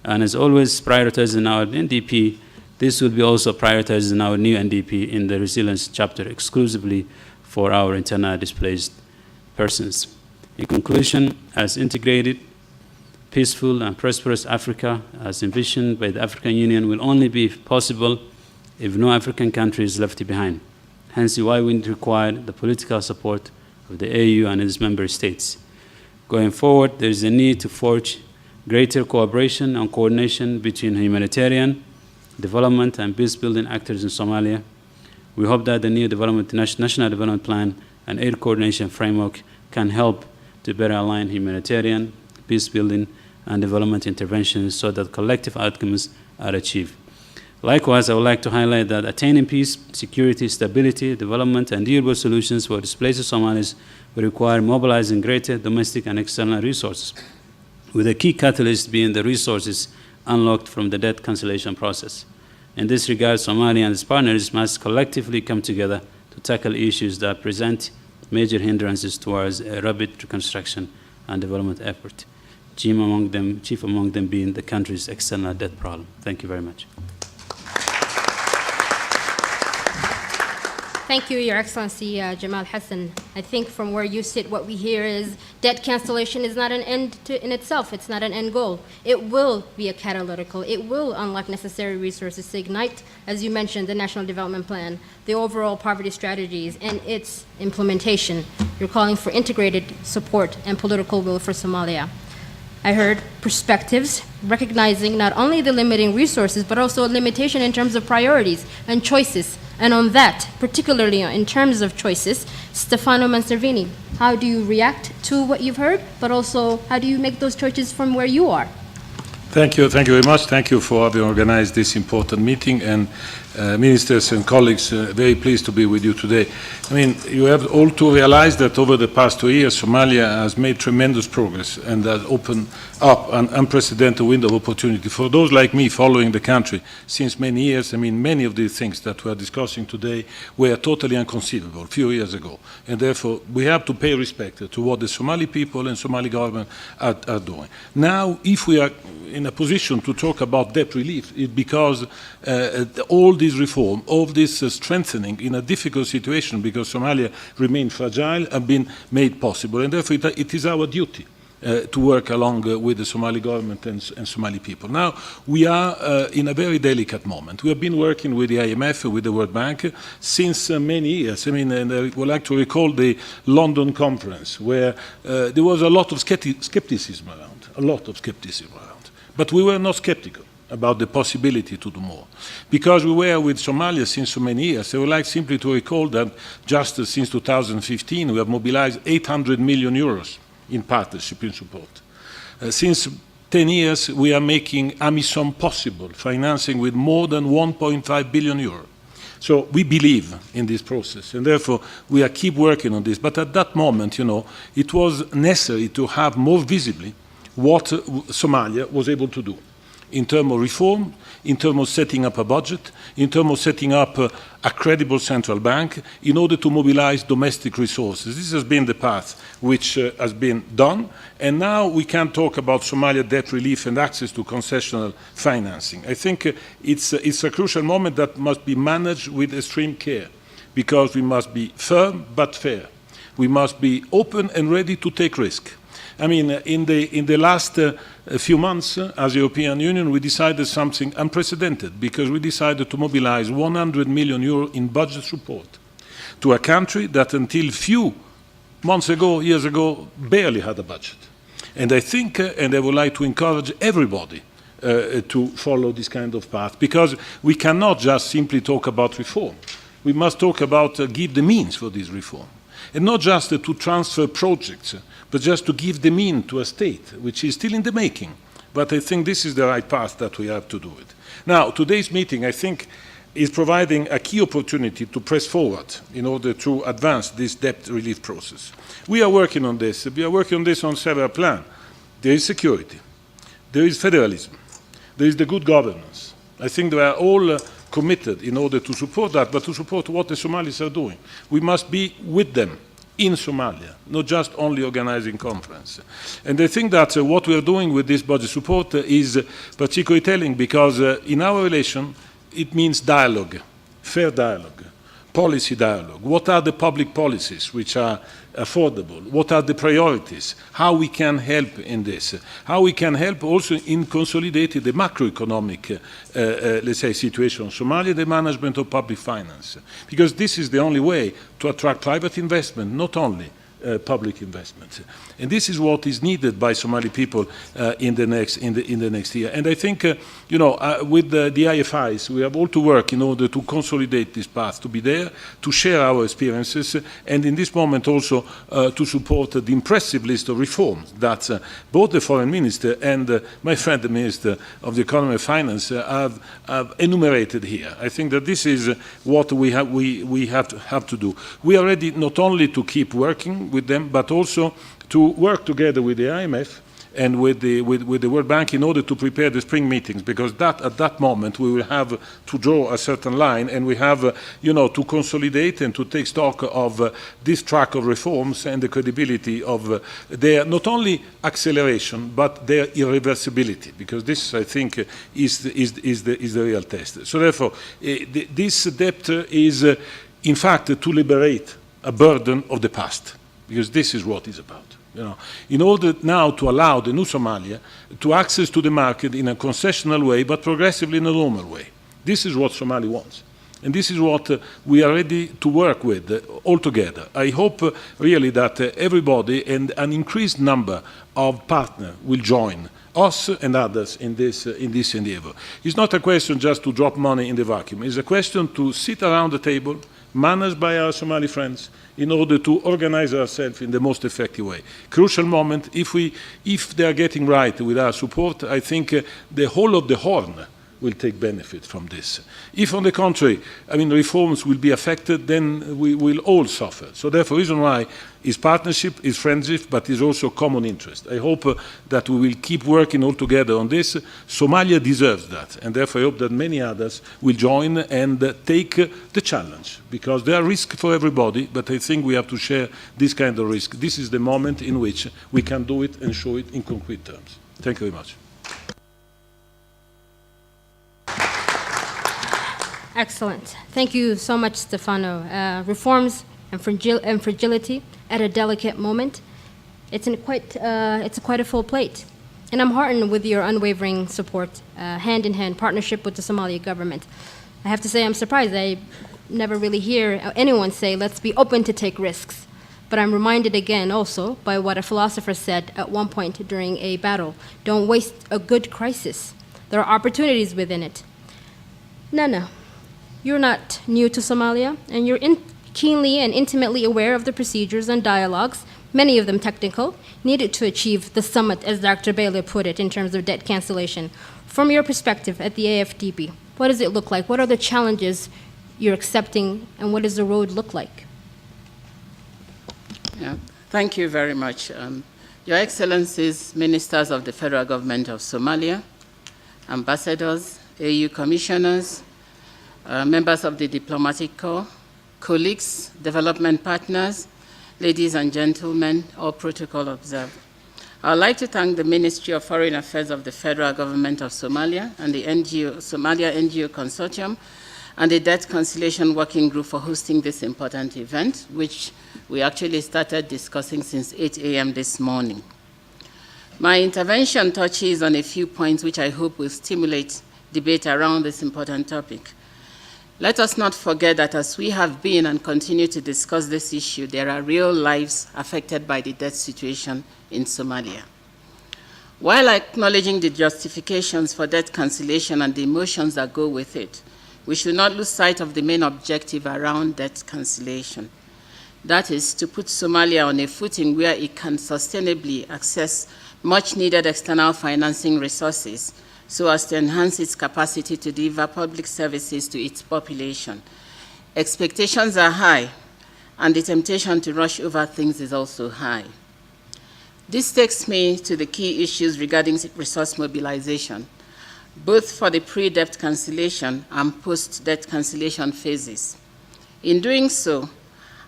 and as always prioritized in our NDP, this will be also prioritized in our new NDP in the resilience chapter exclusively for our internally displaced persons. In conclusion, as integrated, peaceful, and prosperous Africa, as envisioned by the African Union, will only be possible if no African country is left behind. Hence why we require the political support of the AU and its member states. Going forward, there is a need to forge greater cooperation and coordination between humanitarian, development, and peace-building actors in Somalia. We hope that the new National Development Plan and aid coordination framework can help to better align humanitarian, peace-building, and development interventions so that collective outcomes are achieved. Likewise, I would like to highlight that attaining peace, security, stability, development, and durable solutions for displaced Somalis will require mobilizing greater domestic and external resources, with a key catalyst being the resources unlocked from the debt cancellation process. In this regard, Somalia and its partners must collectively come together to tackle issues that present major hindrances towards a rapid reconstruction and development effort, chief among them being the country's external debt problem. Thank you very much. Thank you, Your Excellency Jamal Hassan. I think from where you sit, what we hear is debt cancellation is not an end in itself. It's not an end goal. It will be a catalytical. It will unlock necessary resources to ignite, as you mentioned, the National Development Plan, the overall poverty strategies, and its implementation. You're calling for integrated support and political will for Somalia. I heard perspectives, recognizing not only the limiting resources, but also a limitation in terms of priorities and choices. And on that, particularly in terms of choices, Stefano Manservini, how do you react to what you've heard, but also how do you make those choices from where you are? Thank you very much. Thank you for having organized this important meeting, and ministers and colleagues, very pleased to be with you today. I mean, you have all to realize that over the past 2 years, Somalia has made tremendous progress and has opened up an unprecedented window of opportunity for those like me following the country since many years. I mean, many of these things that we are discussing today were totally inconceivable a few years ago, and therefore we have to pay respect to what the Somali people and Somali government are doing. Now, if we are in a position to talk about debt relief, it's because all this reform, all this strengthening in a difficult situation, because Somalia remained fragile, have been made possible. And therefore it is our duty to work along with the Somali government and Somali people. Now, we are in a very delicate moment. We have been working with the IMF, with the World Bank, since many years. I mean, and I would like to recall the London conference, where there was a lot of skepticism around, But we were not skeptical about the possibility to do more. Because we were with Somalia since so many years, I would like simply to recall that just since 2015, we have mobilized 800 million euros in partnership, in support. Since 10 years, we are making AMISOM possible, financing with more than 1.5 billion euros. So we believe in this process, and therefore we are keep working on this. But at that moment, you know, it was necessary to have more visibly what Somalia was able to do in terms of reform, in terms of setting up a budget, in terms of setting up a credible central bank in order to mobilize domestic resources. This has been the path which has been done, and now we can talk about Somalia debt relief and access to concessional financing. I think it's a crucial moment that must be managed with extreme care, because we must be firm but fair. We must be open and ready to take risk. I mean, in the last few months, as the European Union, we decided something unprecedented, because we decided to mobilize 100 million euro in budget support to a country that until few months ago, years ago, barely had a budget. And I think, and I would like to encourage everybody to follow this kind of path, because we cannot just simply talk about reform. We must talk about give the means for this reform. And not just to transfer projects, but just to give the mean to a state, which is still in the making. But I think this is the right path that we have to do it. Now, today's meeting, I think, is providing a key opportunity to press forward in order to advance this debt relief process. We are working on this. We are working on this on several plans. There is security. There is federalism. There is the good governance. I think they are all committed in order to support that, but to support what the Somalis are doing. We must be with them in Somalia, not just only organizing conference. And I think that what we are doing with this budget support is particularly telling, because in our relation, it means dialogue, fair dialogue, policy dialogue. What are the public policies which are affordable? What are the priorities? How we can help in this? How we can help also in consolidating the macroeconomic, let's say, situation of Somalia, the management of public finance. Because this is the only way to attract private investment, not only public investment. And this is what is needed by Somali people in the next year. And I think, you know, with the IFIs, we have all to work in order to consolidate this path, to be there, to share our experiences, and in this moment also to support the impressive list of reforms that both the foreign minister and my friend, the minister of the economy and finance, have enumerated here. I think that this is what we have to do. We are ready not only to keep working with them, but also to work together with the IMF and with the World Bank in order to prepare the spring meetings, because at that moment we will have to draw a certain line, and we have, you know, to consolidate and to take stock of this track of reforms and the credibility of their not only acceleration but their irreversibility, because this, I think, is the real test. So therefore, this debt is in fact, to liberate a burden of the past, because this is what it's about. You know, in order now to allow the new Somalia to access to the market in a concessional way, but progressively in a normal way. This is what Somalia wants. And this is what we are ready to work with all together. I hope really that everybody and an increased number of partners will join us and others in this endeavor. It's not a question just to drop money in the vacuum. It's a question to sit around the table, managed by our Somali friends, in order to organize ourselves in the most effective way. Crucial moment, if they are getting right with our support, I think the whole of the Horn will take benefit from this. If, on the contrary, reforms will be affected, then we will all suffer. So therefore, the reason why is partnership, is friendship, but is also common interest. I hope that we will keep working all together on this. Somalia deserves that, and therefore I hope that many others will join and take the challenge, because there are risks for everybody, but I think we have to share this kind of risk. This is the moment in which we can do it and show it in concrete terms. Thank you very much. Excellent. Thank you so much, Stefano. Reforms and fragility at a delicate moment. It's quite a full plate. And I'm heartened with your unwavering support, hand-in-hand partnership with the Somali government. I have to say I'm surprised. I never really hear anyone say, let's be open to take risks. But I'm reminded again also by what a philosopher said at one point during a battle. Don't waste a good crisis. There are opportunities within it. Nana, you're not new to Somalia, and you're keenly and intimately aware of the procedures and dialogues, many of them technical, needed to achieve the summit, as Dr. Bailey put it, in terms of debt cancellation. From your perspective at the AFDB, what does it look like? What are the challenges you're accepting, and what does the road look like? Yeah. Thank you very much. Your Excellencies, Ministers of the Federal Government of Somalia, ambassadors, AU commissioners, members of the diplomatic corps, colleagues, development partners, ladies and gentlemen, all protocol observed. I would like to thank the Ministry of Foreign Affairs of the Federal Government of Somalia and the Somalia NGO Consortium and the Debt Cancellation Working Group for hosting this important event, which we actually started discussing since 8 a.m. this morning. My intervention touches on a few points which I hope will stimulate debate around this important topic. Let us not forget that as we have been and continue to discuss this issue, there are real lives affected by the debt situation in Somalia. While acknowledging the justifications for debt cancellation and the emotions that go with it, we should not lose sight of the main objective around debt cancellation. That is to put Somalia on a footing where it can sustainably access much-needed external financing resources so as to enhance its capacity to deliver public services to its population. Expectations are high, and the temptation to rush over things is also high. This takes me to the key issues regarding resource mobilization, both for the pre-debt cancellation and post-debt cancellation phases. In doing so,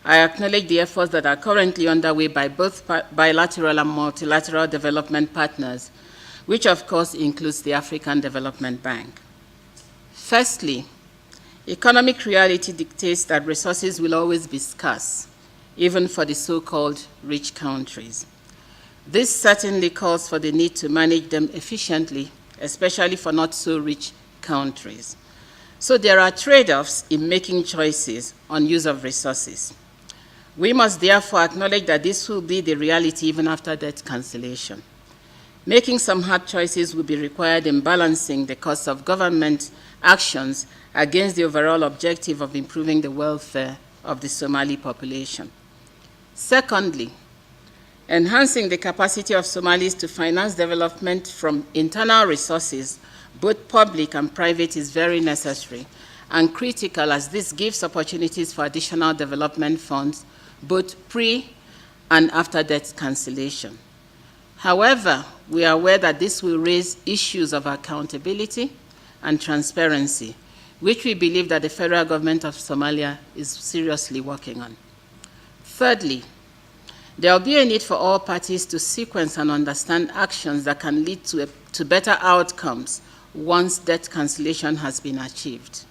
I acknowledge the efforts that are currently underway by both bilateral and multilateral development partners, which of course includes the African Development Bank. Firstly, economic reality dictates that resources will always be scarce, even for the so-called rich countries. This certainly calls for the need to manage them efficiently, especially for not so rich countries. So there are trade-offs in making choices on use of resources. We must therefore acknowledge that this will be the reality even after debt cancellation. Making some hard choices will be required in balancing the cost of government actions against the overall objective of improving the welfare of the Somali population. Secondly, enhancing the capacity of Somalis to finance development from internal resources, both public and private, is very necessary and critical, as this gives opportunities for additional development funds, both pre and after debt cancellation. However, we are aware that this will raise issues of accountability and transparency, which we believe that the federal government of Somalia is seriously working on. Thirdly, there will be a need for all parties to sequence and understand actions that can lead to better outcomes once debt cancellation has been achieved.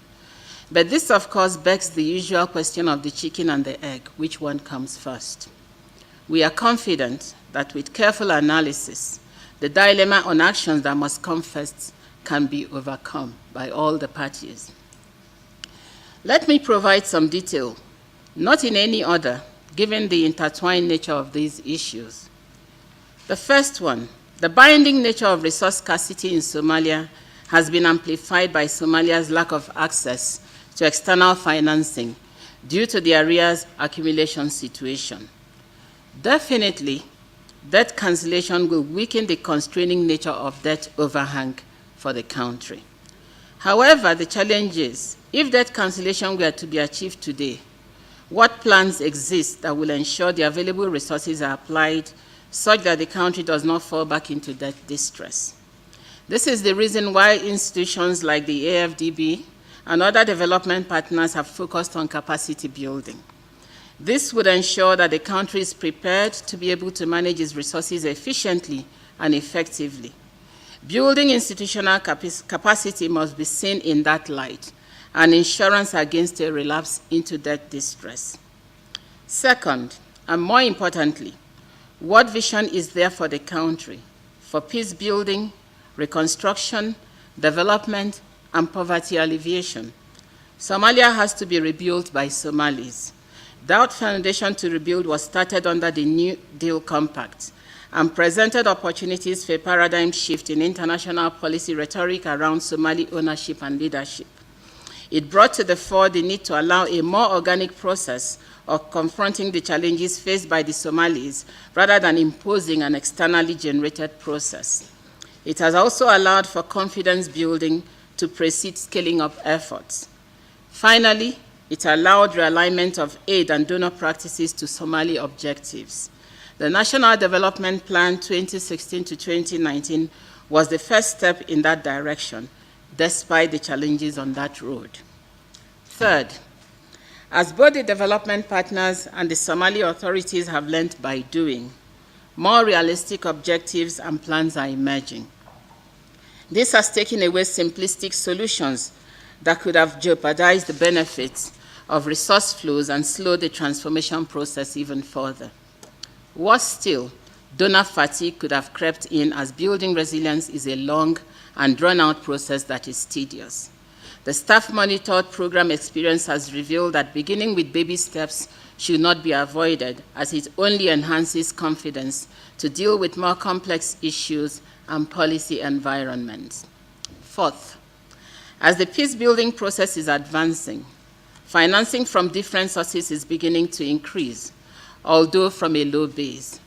But this, of course, begs the usual question of the chicken and the egg, which one comes first? We are confident that with careful analysis, the dilemma on actions that must come first can be overcome by all the parties. Let me provide some detail, not in any order, given the intertwined nature of these issues. The first one, the binding nature of resource scarcity in Somalia has been amplified by Somalia's lack of access to external financing due to the arrears accumulation situation. Definitely, debt cancellation will weaken the constraining nature of debt overhang for the country. However, the challenge is, if debt cancellation were to be achieved today, what plans exist that will ensure the available resources are applied such that the country does not fall back into debt distress? This is the reason why institutions like the AFDB and other development partners have focused on capacity building. This would ensure that the country is prepared to be able to manage its resources efficiently and effectively. Building institutional capacity must be seen in that light, and insurance against a relapse into debt distress. Second, and more importantly, what vision is there for the country for peace building, reconstruction, development, and poverty alleviation? Somalia has to be rebuilt by Somalis. That foundation to rebuild was started under the New Deal Compact and presented opportunities for a paradigm shift in international policy rhetoric around Somali ownership and leadership. It brought to the fore the need to allow a more organic process of confronting the challenges faced by the Somalis rather than imposing an externally generated process. It has also allowed for confidence building to precede scaling up efforts. Finally, it allowed realignment of aid and donor practices to Somali objectives. The National Development Plan 2016 to 2019 was the first step in that direction, despite the challenges on that road. Third, as both the development partners and the Somali authorities have learned by doing, more realistic objectives and plans are emerging. This has taken away simplistic solutions that could have jeopardized the benefits of resource flows and slowed the transformation process even further. Worse still, donor fatigue could have crept in, as building resilience is a long and drawn-out process that is tedious. The staff-monitored program experience has revealed that beginning with baby steps should not be avoided, as it only enhances confidence to deal with more complex issues and policy environments. Fourth, as the peace-building process is advancing, financing from different sources is beginning to increase, although from a low base.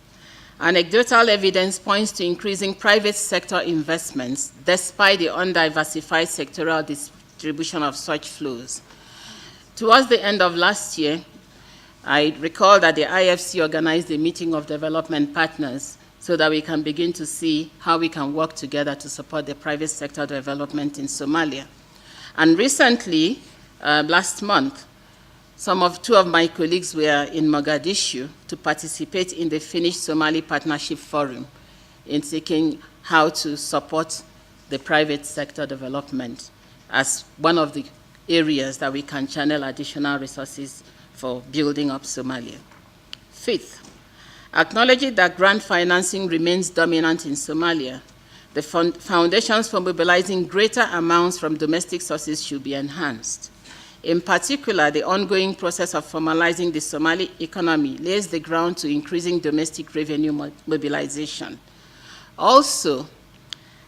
Anecdotal evidence points to increasing private sector investments despite the undiversified sectoral distribution of such flows. Towards the end of last year, I recall that the IFC organized a meeting of development partners so that we can begin to see how we can work together to support the private sector development in Somalia. And recently, last month, two of my colleagues were in Mogadishu to participate in the Finnish Somali Partnership Forum in seeking how to support the private sector development as one of the areas that we can channel additional resources for building up Somalia. Fifth, acknowledging that grant financing remains dominant in Somalia, the foundations for mobilizing greater amounts from domestic sources should be enhanced. In particular, the ongoing process of formalizing the Somali economy lays the ground to increasing domestic revenue mobilization. Also,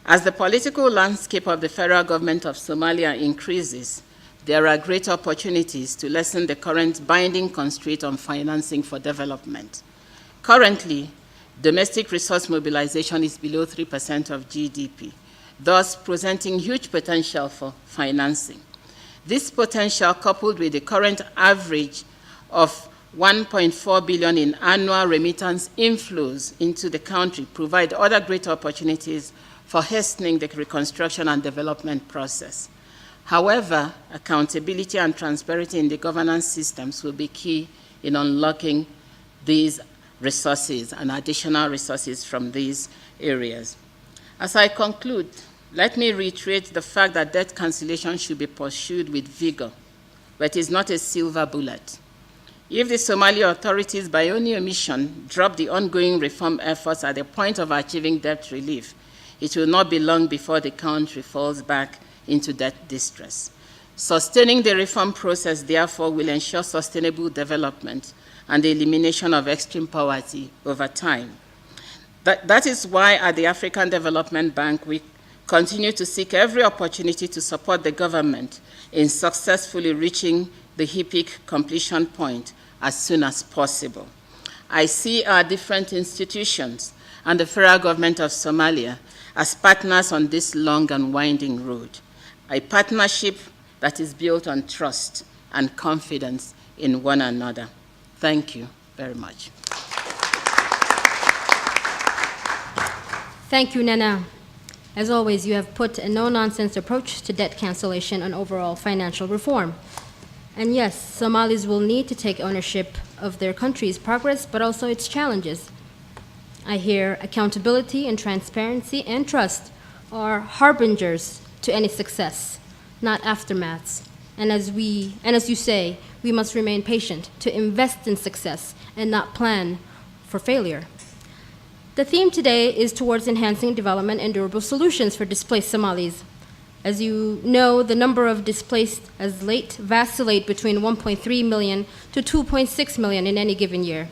as the political landscape of the federal government of Somalia increases, there are great opportunities to lessen the current binding constraint on financing for development. Currently, domestic resource mobilization is below 3% of GDP, thus presenting huge potential for financing. This potential, coupled with the current average of 1.4 billion in annual remittance inflows into the country, provide other great opportunities for hastening the reconstruction and development process. However, accountability and transparency in the governance systems will be key in unlocking these resources and additional resources from these areas. As I conclude, let me reiterate the fact that debt cancellation should be pursued with vigor but is not a silver bullet. If the Somali authorities, by only omission, drop the ongoing reform efforts at the point of achieving debt relief, it will not be long before the country falls back into debt distress. Sustaining the reform process, therefore, will ensure sustainable development and the elimination of extreme poverty over time. That is why at the African Development Bank, we continue to seek every opportunity to support the government in successfully reaching the HIPC completion point as soon as possible. I see our different institutions and the federal government of Somalia as partners on this long and winding road, a partnership that is built on trust and confidence in one another. Thank you very much. Thank you, Nana. As always, you have put a no-nonsense approach to debt cancellation and overall financial reform. And yes, Somalis will need to take ownership of their country's progress, but also its challenges. I hear accountability and transparency and trust are harbingers to any success, not aftermaths. And as you say, we must remain patient to invest in success and not plan for failure. The theme today is towards enhancing development and durable solutions for displaced Somalis. As you know, the number of displaced as late vacillate between 1.3 million to 2.6 million in any given year.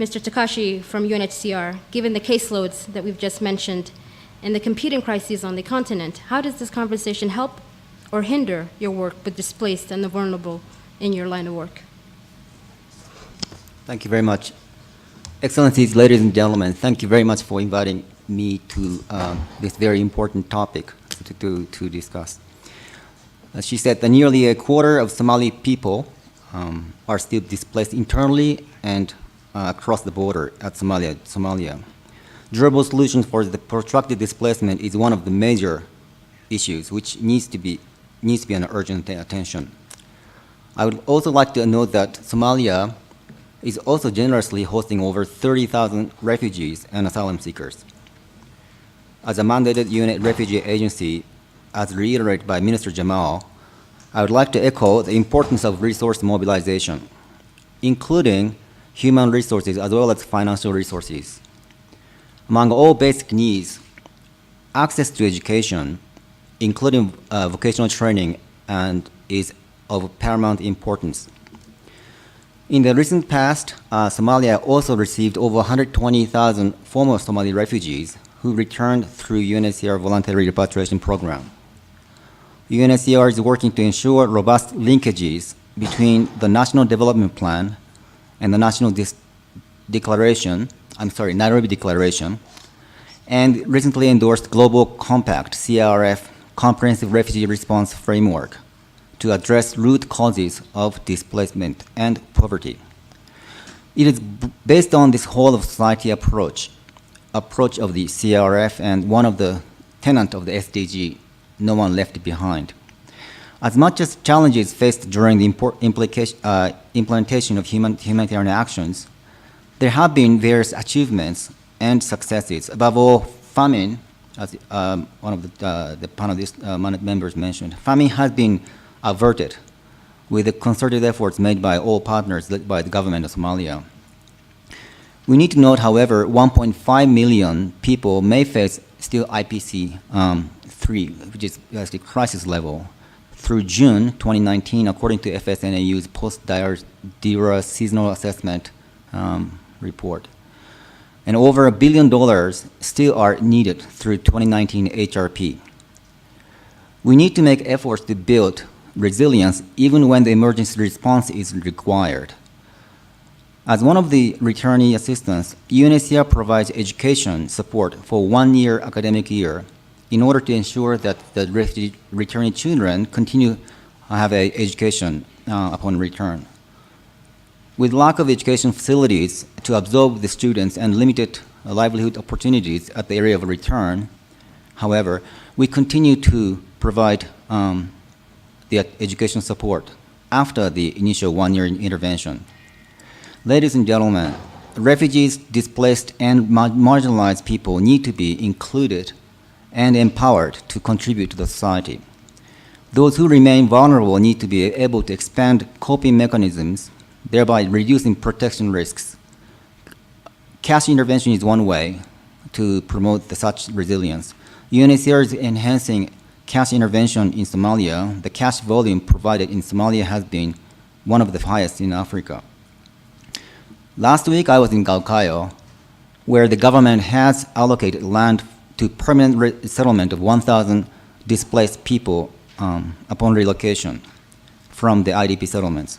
Mr. Takashi from UNHCR, given the caseloads that we've just mentioned and the competing crises on the continent, how does this conversation help or hinder your work with displaced and the vulnerable in your line of work? Thank you very much. Excellencies, ladies and gentlemen, thank you very much for inviting me to this very important topic to discuss. As she said, that nearly a quarter of Somali people are still displaced internally and across the border at Somalia. Durable solutions for the protracted displacement is one of the major issues which needs to be an urgent attention. I would also like to note that Somalia is also generously hosting over 30,000 refugees and asylum seekers. As a mandated UN refugee agency, as reiterated by Minister Jamal, I would like to echo the importance of resource mobilization, including human resources as well as financial resources. Among all basic needs, access to education, including vocational training, is of paramount importance. In the recent past, Somalia also received over 120,000 former Somali refugees who returned through UNHCR voluntary repatriation program. UNHCR is working to ensure robust linkages between the National Development Plan and the Nairobi Declaration, and recently endorsed Global Compact, CRF, Comprehensive Refugee Response Framework, to address root causes of displacement and poverty. It is based on this whole of society approach of the CRF and one of the tenets of the SDG, no one left behind. As much as challenges faced during the implementation of humanitarian actions, there have been various achievements and successes. Above all, famine, as one of the panelist members mentioned, famine has been averted with the concerted efforts made by all partners led by the government of Somalia. We need to note, however, 1.5 million people may face still IPC 3, which is the crisis level, through June 2019, according to FSNAU's post-DIRA seasonal assessment report. And over $1 billion still are needed through 2019 HRP. We need to make efforts to build resilience even when the emergency response is required. As one of the returnee assistants, UNHCR provides education support for 1 year academic year in order to ensure that the returnee children continue to have an education upon return. With lack of education facilities to absorb the students and limited livelihood opportunities at the area of return, however, we continue to provide the education support after the initial 1 year intervention. Ladies and gentlemen, refugees, displaced, and marginalized people need to be included and empowered to contribute to the society. Those who remain vulnerable need to be able to expand coping mechanisms, thereby reducing protection risks. Cash intervention is one way to promote such resilience. UNHCR is enhancing cash intervention in Somalia. The cash volume provided in Somalia has been one of the highest in Africa. Last week, I was in Galkayo, where the government has allocated land to permanent settlement of 1,000 displaced people upon relocation from the IDP settlements.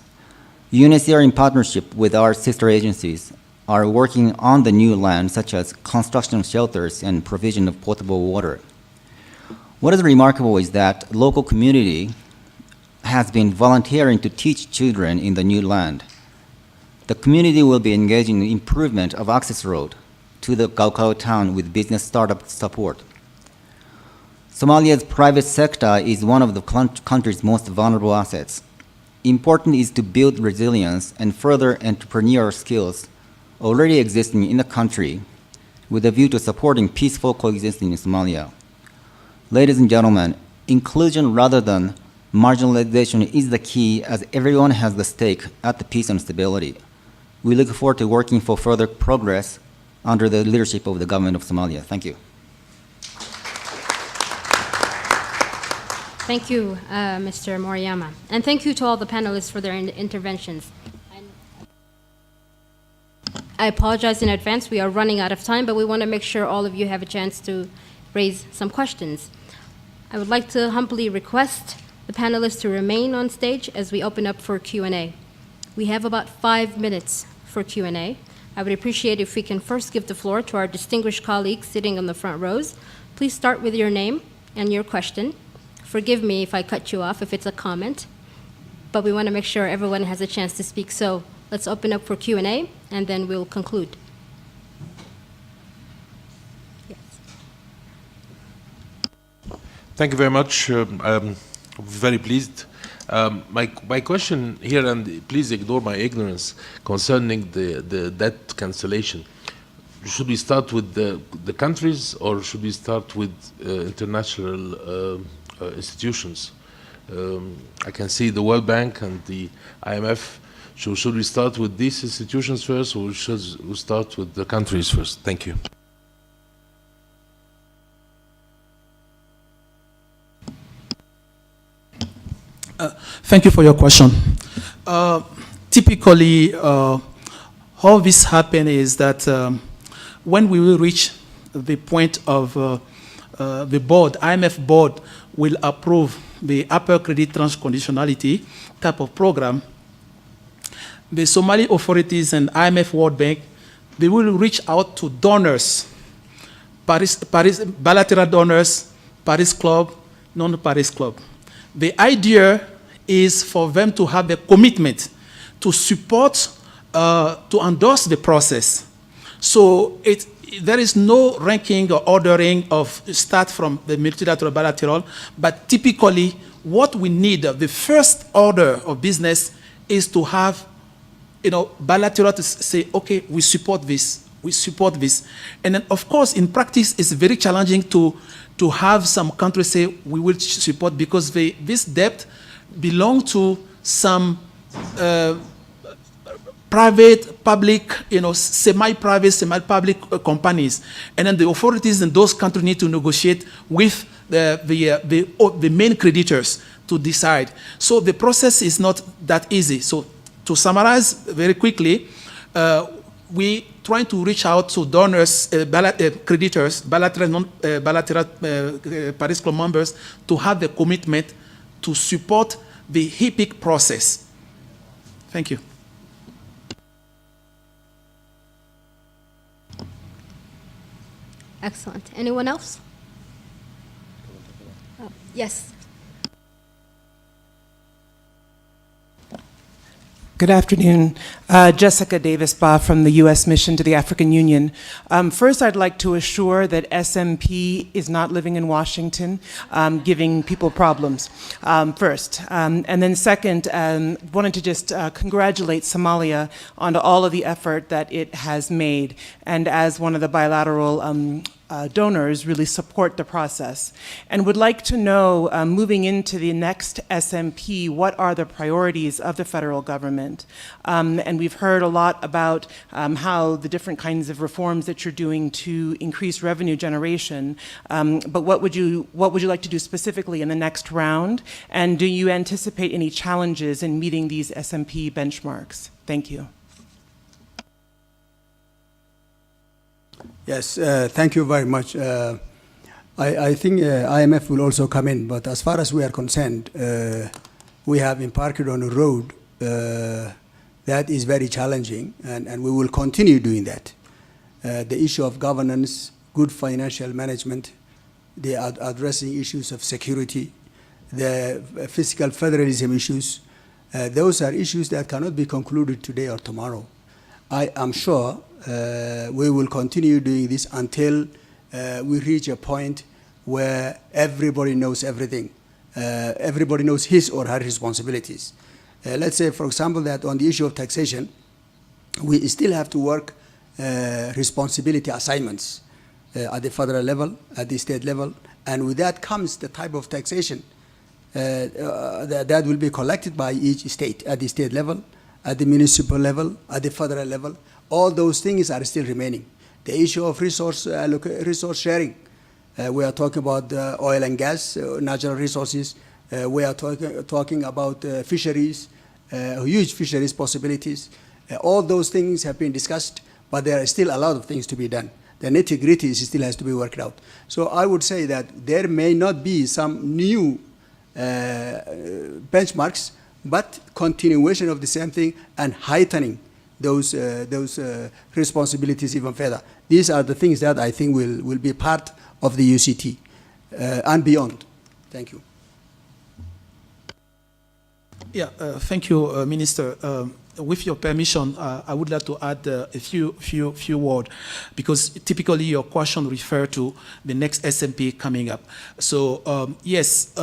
UNHCR, in partnership with our sister agencies, are working on the new land, such as construction of shelters and provision of potable water. What is remarkable is that local community has been volunteering to teach children in the new land. The community will be engaging in improvement of access road to the Galkayo town with business startup support. Somalia's private sector is one of the country's most vulnerable assets. Important is to build resilience and further entrepreneurial skills already existing in the country with a view to supporting peaceful coexistence in Somalia. Ladies and gentlemen, inclusion rather than marginalization is the key, as everyone has the stake at the peace and stability. We look forward to working for further progress under the leadership of the government of Somalia. Thank you. Thank you, Mr. Moriyama. And thank you to all the panelists for their interventions. I apologize in advance. We are running out of time, but we want to make sure all of you have a chance to raise some questions. I would like to humbly request the panelists to remain on stage as we open up for Q&A. We have about 5 minutes for Q&A. I would appreciate if we can first give the floor to our distinguished colleagues sitting on the front rows. Please start with your name and your question. Forgive me if I cut you off if it's a comment, but we want to make sure everyone has a chance to speak. So let's open up for Q&A, and then we'll conclude. Yes. Thank you very much. I'm very pleased. My question here, and please ignore my ignorance concerning the debt cancellation. Should we start with the countries, or should we start with international institutions? I can see the World Bank and the IMF. Should we start with these institutions first, or should we start with the countries first? Thank you. Thank you for your question. Typically, how this happens is that when we will reach the point of the board, IMF board will approve the upper credit tranche conditionality type of program, the Somali authorities and IMF World Bank, they will reach out to donors, bilateral donors, Paris Club, non-Paris Club. The idea is for them to have a commitment to support, to endorse the process. So there is no ranking or ordering of start from the multilateral bilateral, but typically what we need, the first order of business is to have, bilateral to say, okay, we support this, we support this. And then of course in practice it's very challenging to have some countries say we will support, because this debt belongs to some private, public, semi-private, semi-public companies. And then the authorities in those countries need to negotiate with the main creditors to decide. So the process is not that easy. So to summarize very quickly, we trying to reach out to donors, creditors, bilateral, Paris Club members, to have the commitment to support the HIPIC process. Thank you. Excellent. Anyone else? Yes. Good afternoon. Jessica Davis-Baugh from the U.S. Mission to the African Union. First, I'd like to assure that SMP is not living in Washington, giving people problems, first. And then second, wanted to just congratulate Somalia on all of the effort that it has made. And as one of the bilateral donors really support the process. And would like to know, moving into the next SMP, what are the priorities of the federal government? And we've heard a lot about how the different kinds of reforms that you're doing to increase revenue generation, but what would you like to do specifically in the next round? And do you anticipate any challenges in meeting these SMP benchmarks? Thank you. Yes, thank you very much. I think IMF will also come in, but as far as we are concerned, we have embarked on a road that is very challenging, and we will continue doing that. The issue of governance, good financial management, they are addressing issues of security, the fiscal federalism issues. Those are issues that cannot be concluded today or tomorrow. I am sure we will continue doing this until we reach a point where everybody knows everything. Everybody knows his or her responsibilities. Let's say, for example, that on the issue of taxation, we still have to work responsibility assignments at the federal level, at the state level, and with that comes the type of taxation that will be collected by each state at the state level, at the municipal level, at the federal level. All those things are still remaining. The issue of resource sharing, we are talking about oil and gas, natural resources. We are talking about fisheries, huge fisheries possibilities. All those things have been discussed, but there are still a lot of things to be done. The nitty-gritty still has to be worked out. So I would say that there may not be some new benchmarks, but continuation of the same thing and heightening those responsibilities even further. These are the things that I think will be part of the UCT and beyond. Thank you. Yeah, thank you, Minister. With your permission, I would like to add a few words, because typically your question refers to the next SMP coming up. So yes,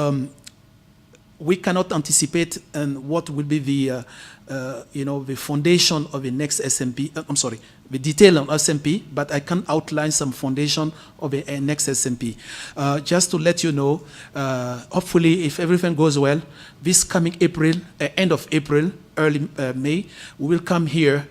we cannot anticipate what will be the the foundation of the next SMP. I'm sorry, the detail on SMP, but I can outline some foundation of the next SMP. Just to let you know, hopefully, if everything goes well, this coming April, end of April, early May, we will come here,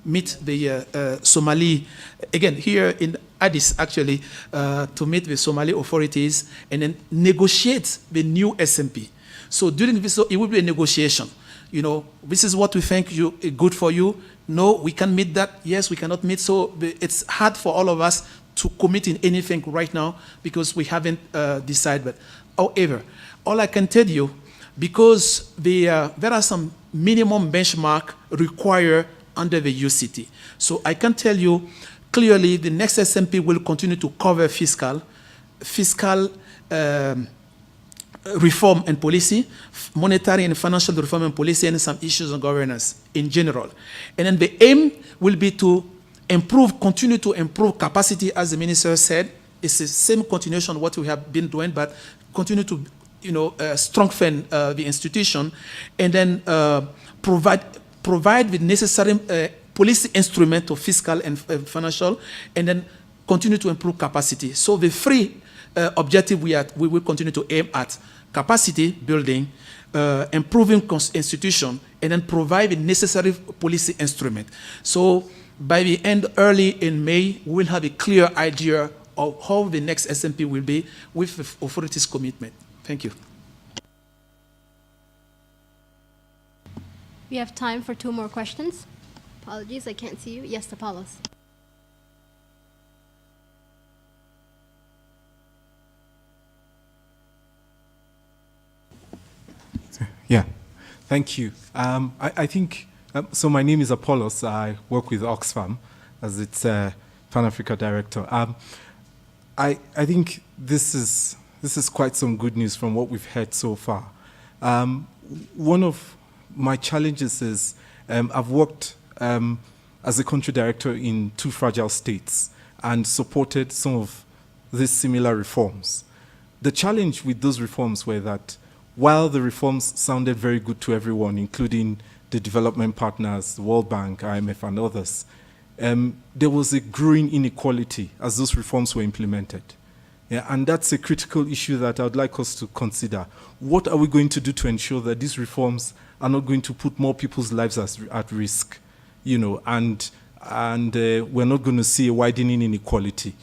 meet the Somali, again here in Addis actually, to meet the Somali authorities and then negotiate the new SMP. So during this, it will be a negotiation. You know, this is what we think good for you. No, we can meet that. Yes, we cannot meet. So it's hard for all of us to commit in anything right now because we haven't decided. However, all I can tell you, because there are some minimum benchmark required under the UCT. So I can tell you clearly the next SMP will continue to cover fiscal reform and policy, monetary and financial reform and policy, and some issues on governance in general. And then the aim will be to continue to improve capacity, as the minister said. It's the same continuation of what we have been doing, but continue to strengthen the institution, and then provide the necessary policy instrument of fiscal and financial, and then continue to improve capacity. So the three objective we will continue to aim at: capacity building, improving institution, and then provide the necessary policy instrument. So by the end, early in May, we will have a clear idea of how the next SMP will be with the authorities' commitment. Thank you. We have time for 2 more questions. Apologies, I can't see you. Yes, Apollos. Yeah, thank you. I think, so my name is Apollos. I work with Oxfam as its Pan-Africa Director. I think this is quite some good news from what we've heard so far. One of my challenges is I've worked as a country director in 2 fragile states and supported some of these similar reforms. The challenge with those reforms were that while the reforms sounded very good to everyone, including the development partners, the World Bank, IMF, and others, there was a growing inequality as those reforms were implemented. Yeah, and that's a critical issue that I would like us to consider. What are we going to do to ensure that these reforms are not going to put more people's lives at risk, and we're not going to see a widening inequality?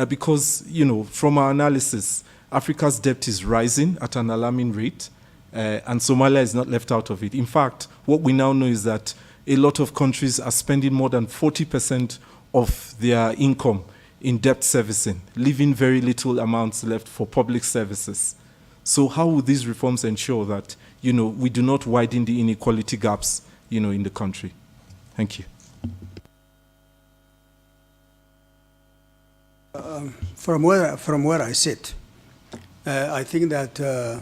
Because, from our analysis, Africa's debt is rising at an alarming rate, and Somalia is not left out of it. In fact, what we now know is that a lot of countries are spending more than 40% of their income in debt servicing, leaving very little amounts left for public services. So how will these reforms ensure that, we do not widen the inequality gaps, in the country? Thank you. From where I sit, I think that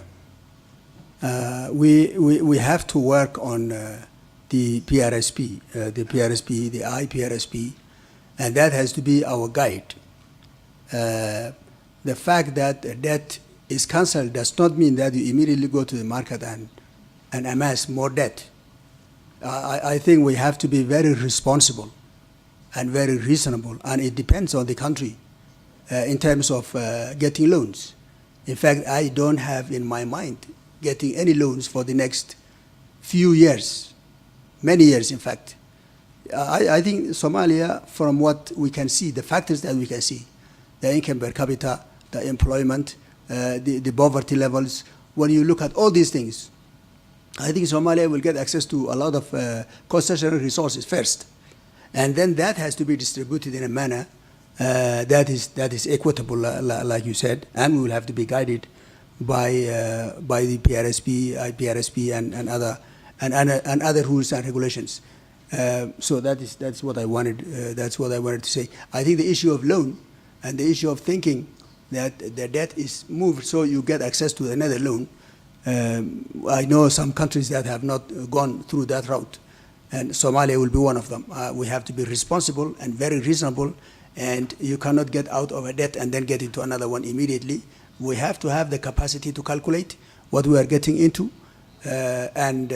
we have to work on the PRSP, the IPRSP, and that has to be our guide. The fact that debt is cancelled does not mean that you immediately go to the market and amass more debt. I think we have to be very responsible and very reasonable, and it depends on the country in terms of getting loans. In fact, I don't have in my mind getting any loans for the next few years, many years in fact. I think Somalia, from what we can see, the factors that we can see, the income per capita, the employment, the poverty levels, when you look at all these things, I think Somalia will get access to a lot of concessional resources first. And then that has to be distributed in a manner that is equitable, like you said, and we will have to be guided by the PRSP, IPRSP, and other rules and regulations. So that's what I wanted. That's what I wanted to say. I think the issue of loan and the issue of thinking that the debt is moved so you get access to another loan. I know some countries that have not gone through that route, and Somalia will be one of them. We have to be responsible and very reasonable, and you cannot get out of a debt and then get into another one immediately. We have to have the capacity to calculate what we are getting into, and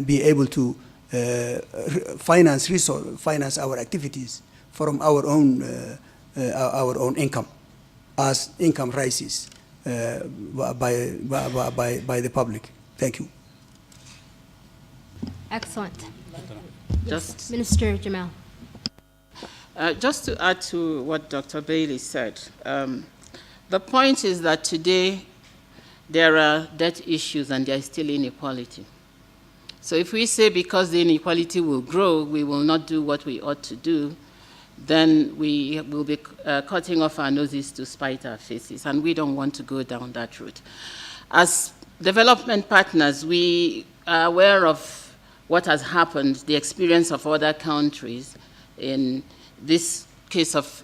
be able to finance our activities from our own income, as income rises by the public. Thank you. Excellent. Just, Minister Jamal. Just to add to what Dr. Bailey said, the point is that today there are debt issues and there is still inequality. So if we say because the inequality will grow, we will not do what we ought to do, then we will be cutting off our noses to spite our faces, and we don't want to go down that route. As development partners, we are aware of what has happened, the experience of other countries in this case of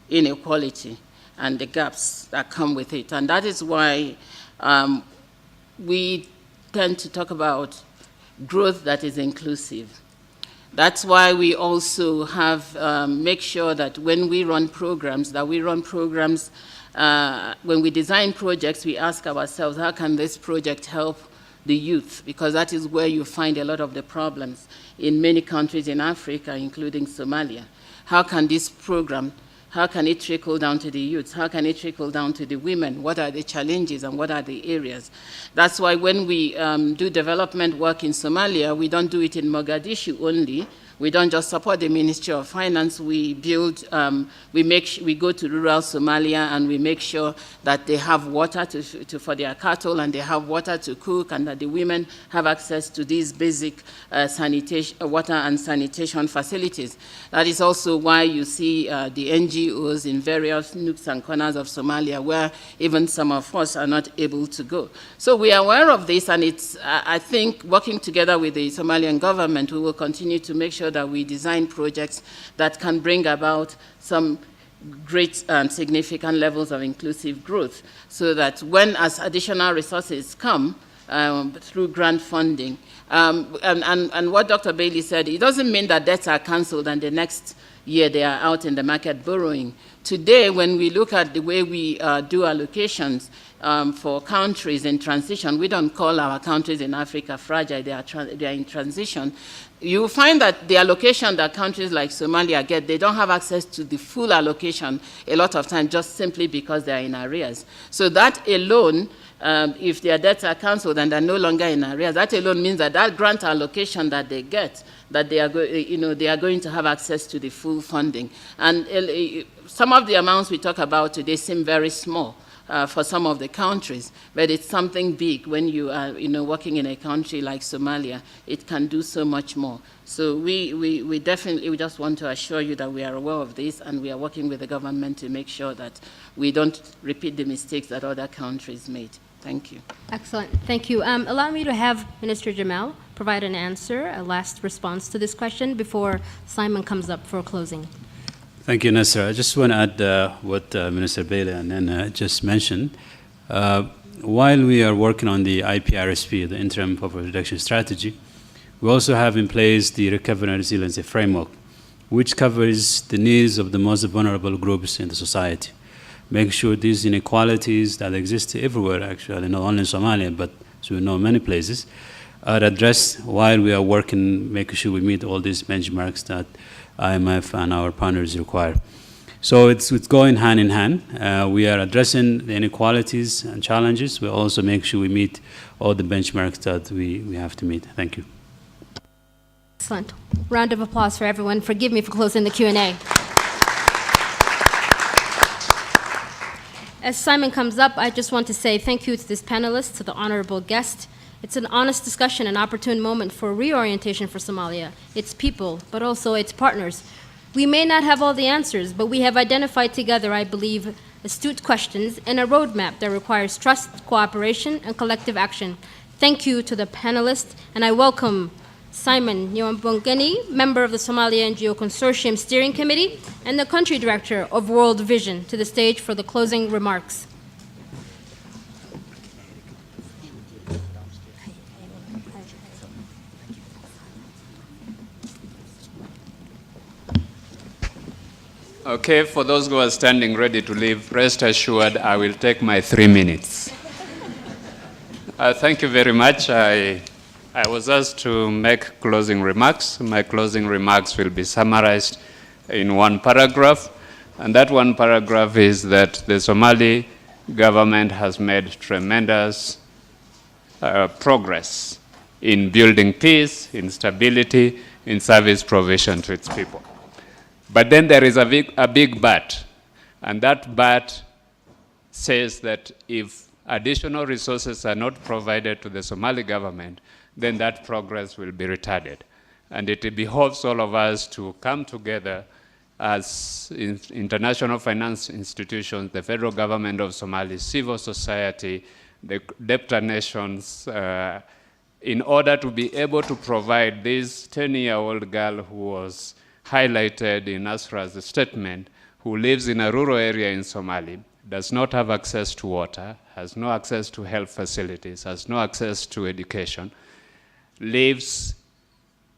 inequality and the gaps that come with it. And that is why we tend to talk about growth that is inclusive. That's why we also have make sure that when we run programs, when we design projects, we ask ourselves, how can this project help the youth? Because that is where you find a lot of the problems in many countries in Africa, including Somalia. How can this program, how can it trickle down to the youth? How can it trickle down to the women? What are the challenges and what are the areas? That's why when we do development work in Somalia, we don't do it in Mogadishu only. We don't just support the Ministry of Finance. We build, we go to rural Somalia and we make sure that they have water for their cattle and they have water to cook, and that the women have access to these basic water and sanitation facilities. That is also why you see the NGOs in various nooks and corners of Somalia, where even some of us are not able to go. So we are aware of this, and it's, I think, working together with the Somalian government, we will continue to make sure that we design projects that can bring about some great and significant levels of inclusive growth, so that when as additional resources come through grant funding, and what Dr. Bailey said, it doesn't mean that debts are cancelled and the next year they are out in the market borrowing. Today, when we look at the way we do allocations, for countries in transition. We don't call our countries in Africa fragile, they are in transition. You find that the allocation that countries like Somalia get, they don't have access to the full allocation a lot of times just simply because they are in arrears. So that alone, if their debts are cancelled and they're no longer in arrears, that alone means that that grant allocation that they get, that they are, they are going to have access to the full funding. And some of the amounts we talk about today seem very small for some of the countries, but it's something big when you are, working in a country like Somalia. It can do so much more. So we definitely, we just want to assure you that we are aware of this, and we are working with the government to make sure that we don't repeat the mistakes that other countries made. Thank you. Excellent. Thank you. Allow me to have Minister Jamal provide an answer, a last response to this question before Simon comes up for closing. Thank you, Nasser. I just want to add what Minister Bailey and then just mentioned. While we are working on the IPRSP, the Interim Poverty Reduction Strategy, we also have in place the Recovery and Resiliency Framework, which covers the needs of the most vulnerable groups in the society. Make sure these inequalities that exist everywhere, actually, not only in Somalia, but as we know, many places, are addressed while we are working, making sure we meet all these benchmarks that IMF and our partners require. So it's going hand in hand. We are addressing the inequalities and challenges. We also make sure we meet all the benchmarks that we have to meet. Thank you. Excellent. Round of applause for everyone. Forgive me for closing the Q&A. As Simon comes up, I just want to say thank you to this panelist, to the honorable guest. It's an honest discussion, an opportune moment for reorientation for Somalia, its people, but also its partners. We may not have all the answers, but we have identified together, I believe, astute questions and a roadmap that requires trust, cooperation, and collective action. Thank you to the panelists, and I welcome Simon Nyambongeni, member of the Somalia NGO Consortium Steering Committee and the country director of World Vision, to the stage for the closing remarks. Okay, for those who are standing ready to leave, rest assured I will take my 3 minutes. Thank you very much. I was asked to make closing remarks. My closing remarks will be summarized in one paragraph, and that one paragraph is that the Somali government has made tremendous progress in building peace, in stability, in service provision to its people. But then there is a big but, and that but says that if additional resources are not provided to the Somali government, then that progress will be retarded. And it behoves all of us to come together as international finance institutions, the federal government of Somalia, civil society, the debtor nations, in order to be able to provide this 10-year-old girl who was highlighted in Asra's statement, who lives in a rural area in Somalia, does not have access to water, has no access to health facilities, has no access to education, lives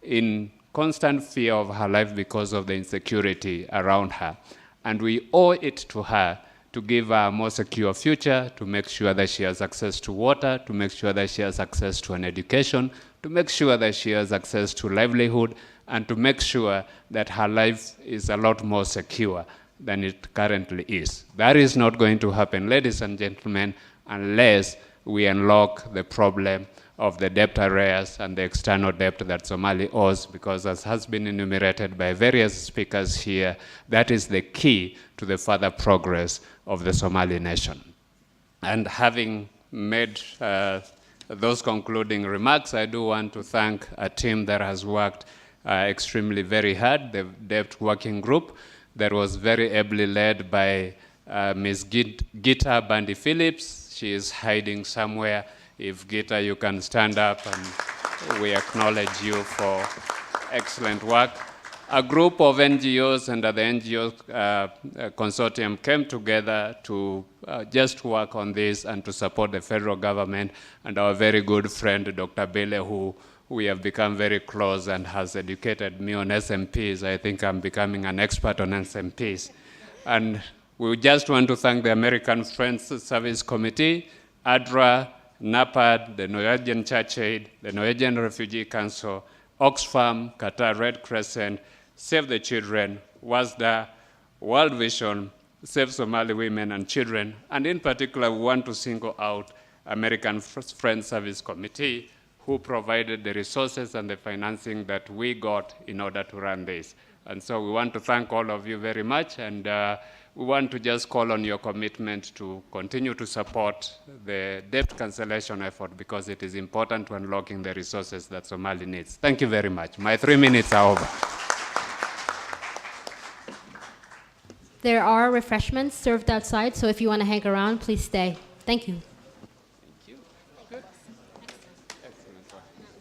in constant fear of her life because of the insecurity around her. And we owe it to her to give her a more secure future, to make sure that she has access to water, to make sure that she has access to an education, to make sure that she has access to livelihood, and to make sure that her life is a lot more secure than it currently is. That is not going to happen, ladies and gentlemen, unless we unlock the problem of the debt arrears and the external debt that Somalia owes, because as has been enumerated by various speakers here, that is the key to the further progress of the Somali nation. And having made those concluding remarks, I do want to thank a team that has worked extremely very hard, the debt working group that was very ably led by Ms. Gita Bandi Phillips. She is hiding somewhere. If Gita, you can stand up, and we acknowledge you for excellent work. A group of NGOs under the NGO consortium came together to just work on this and to support the federal government, and our very good friend, Dr. Bele, who we have become very close and has educated me on SMPs. I think I'm becoming an expert on SMPs. And We just want to thank the American Friends Service Committee, ADRA, NAPAD, the Norwegian Church Aid, the Norwegian Refugee Council, Oxfam, Qatar Red Crescent, Save the Children, WASDA, World Vision, Save Somali Women and Children, and in particular, we want to single out American Friends Service Committee, who provided the resources and the financing that we got in order to run this. And so we want to thank all of you very much, and we want to just call on your commitment to continue to support the debt cancellation effort, because it is important to unlocking the resources that Somalia needs. Thank you very much. My 3 minutes are over. There are refreshments served outside, so if you want to hang around, please stay. Thank you.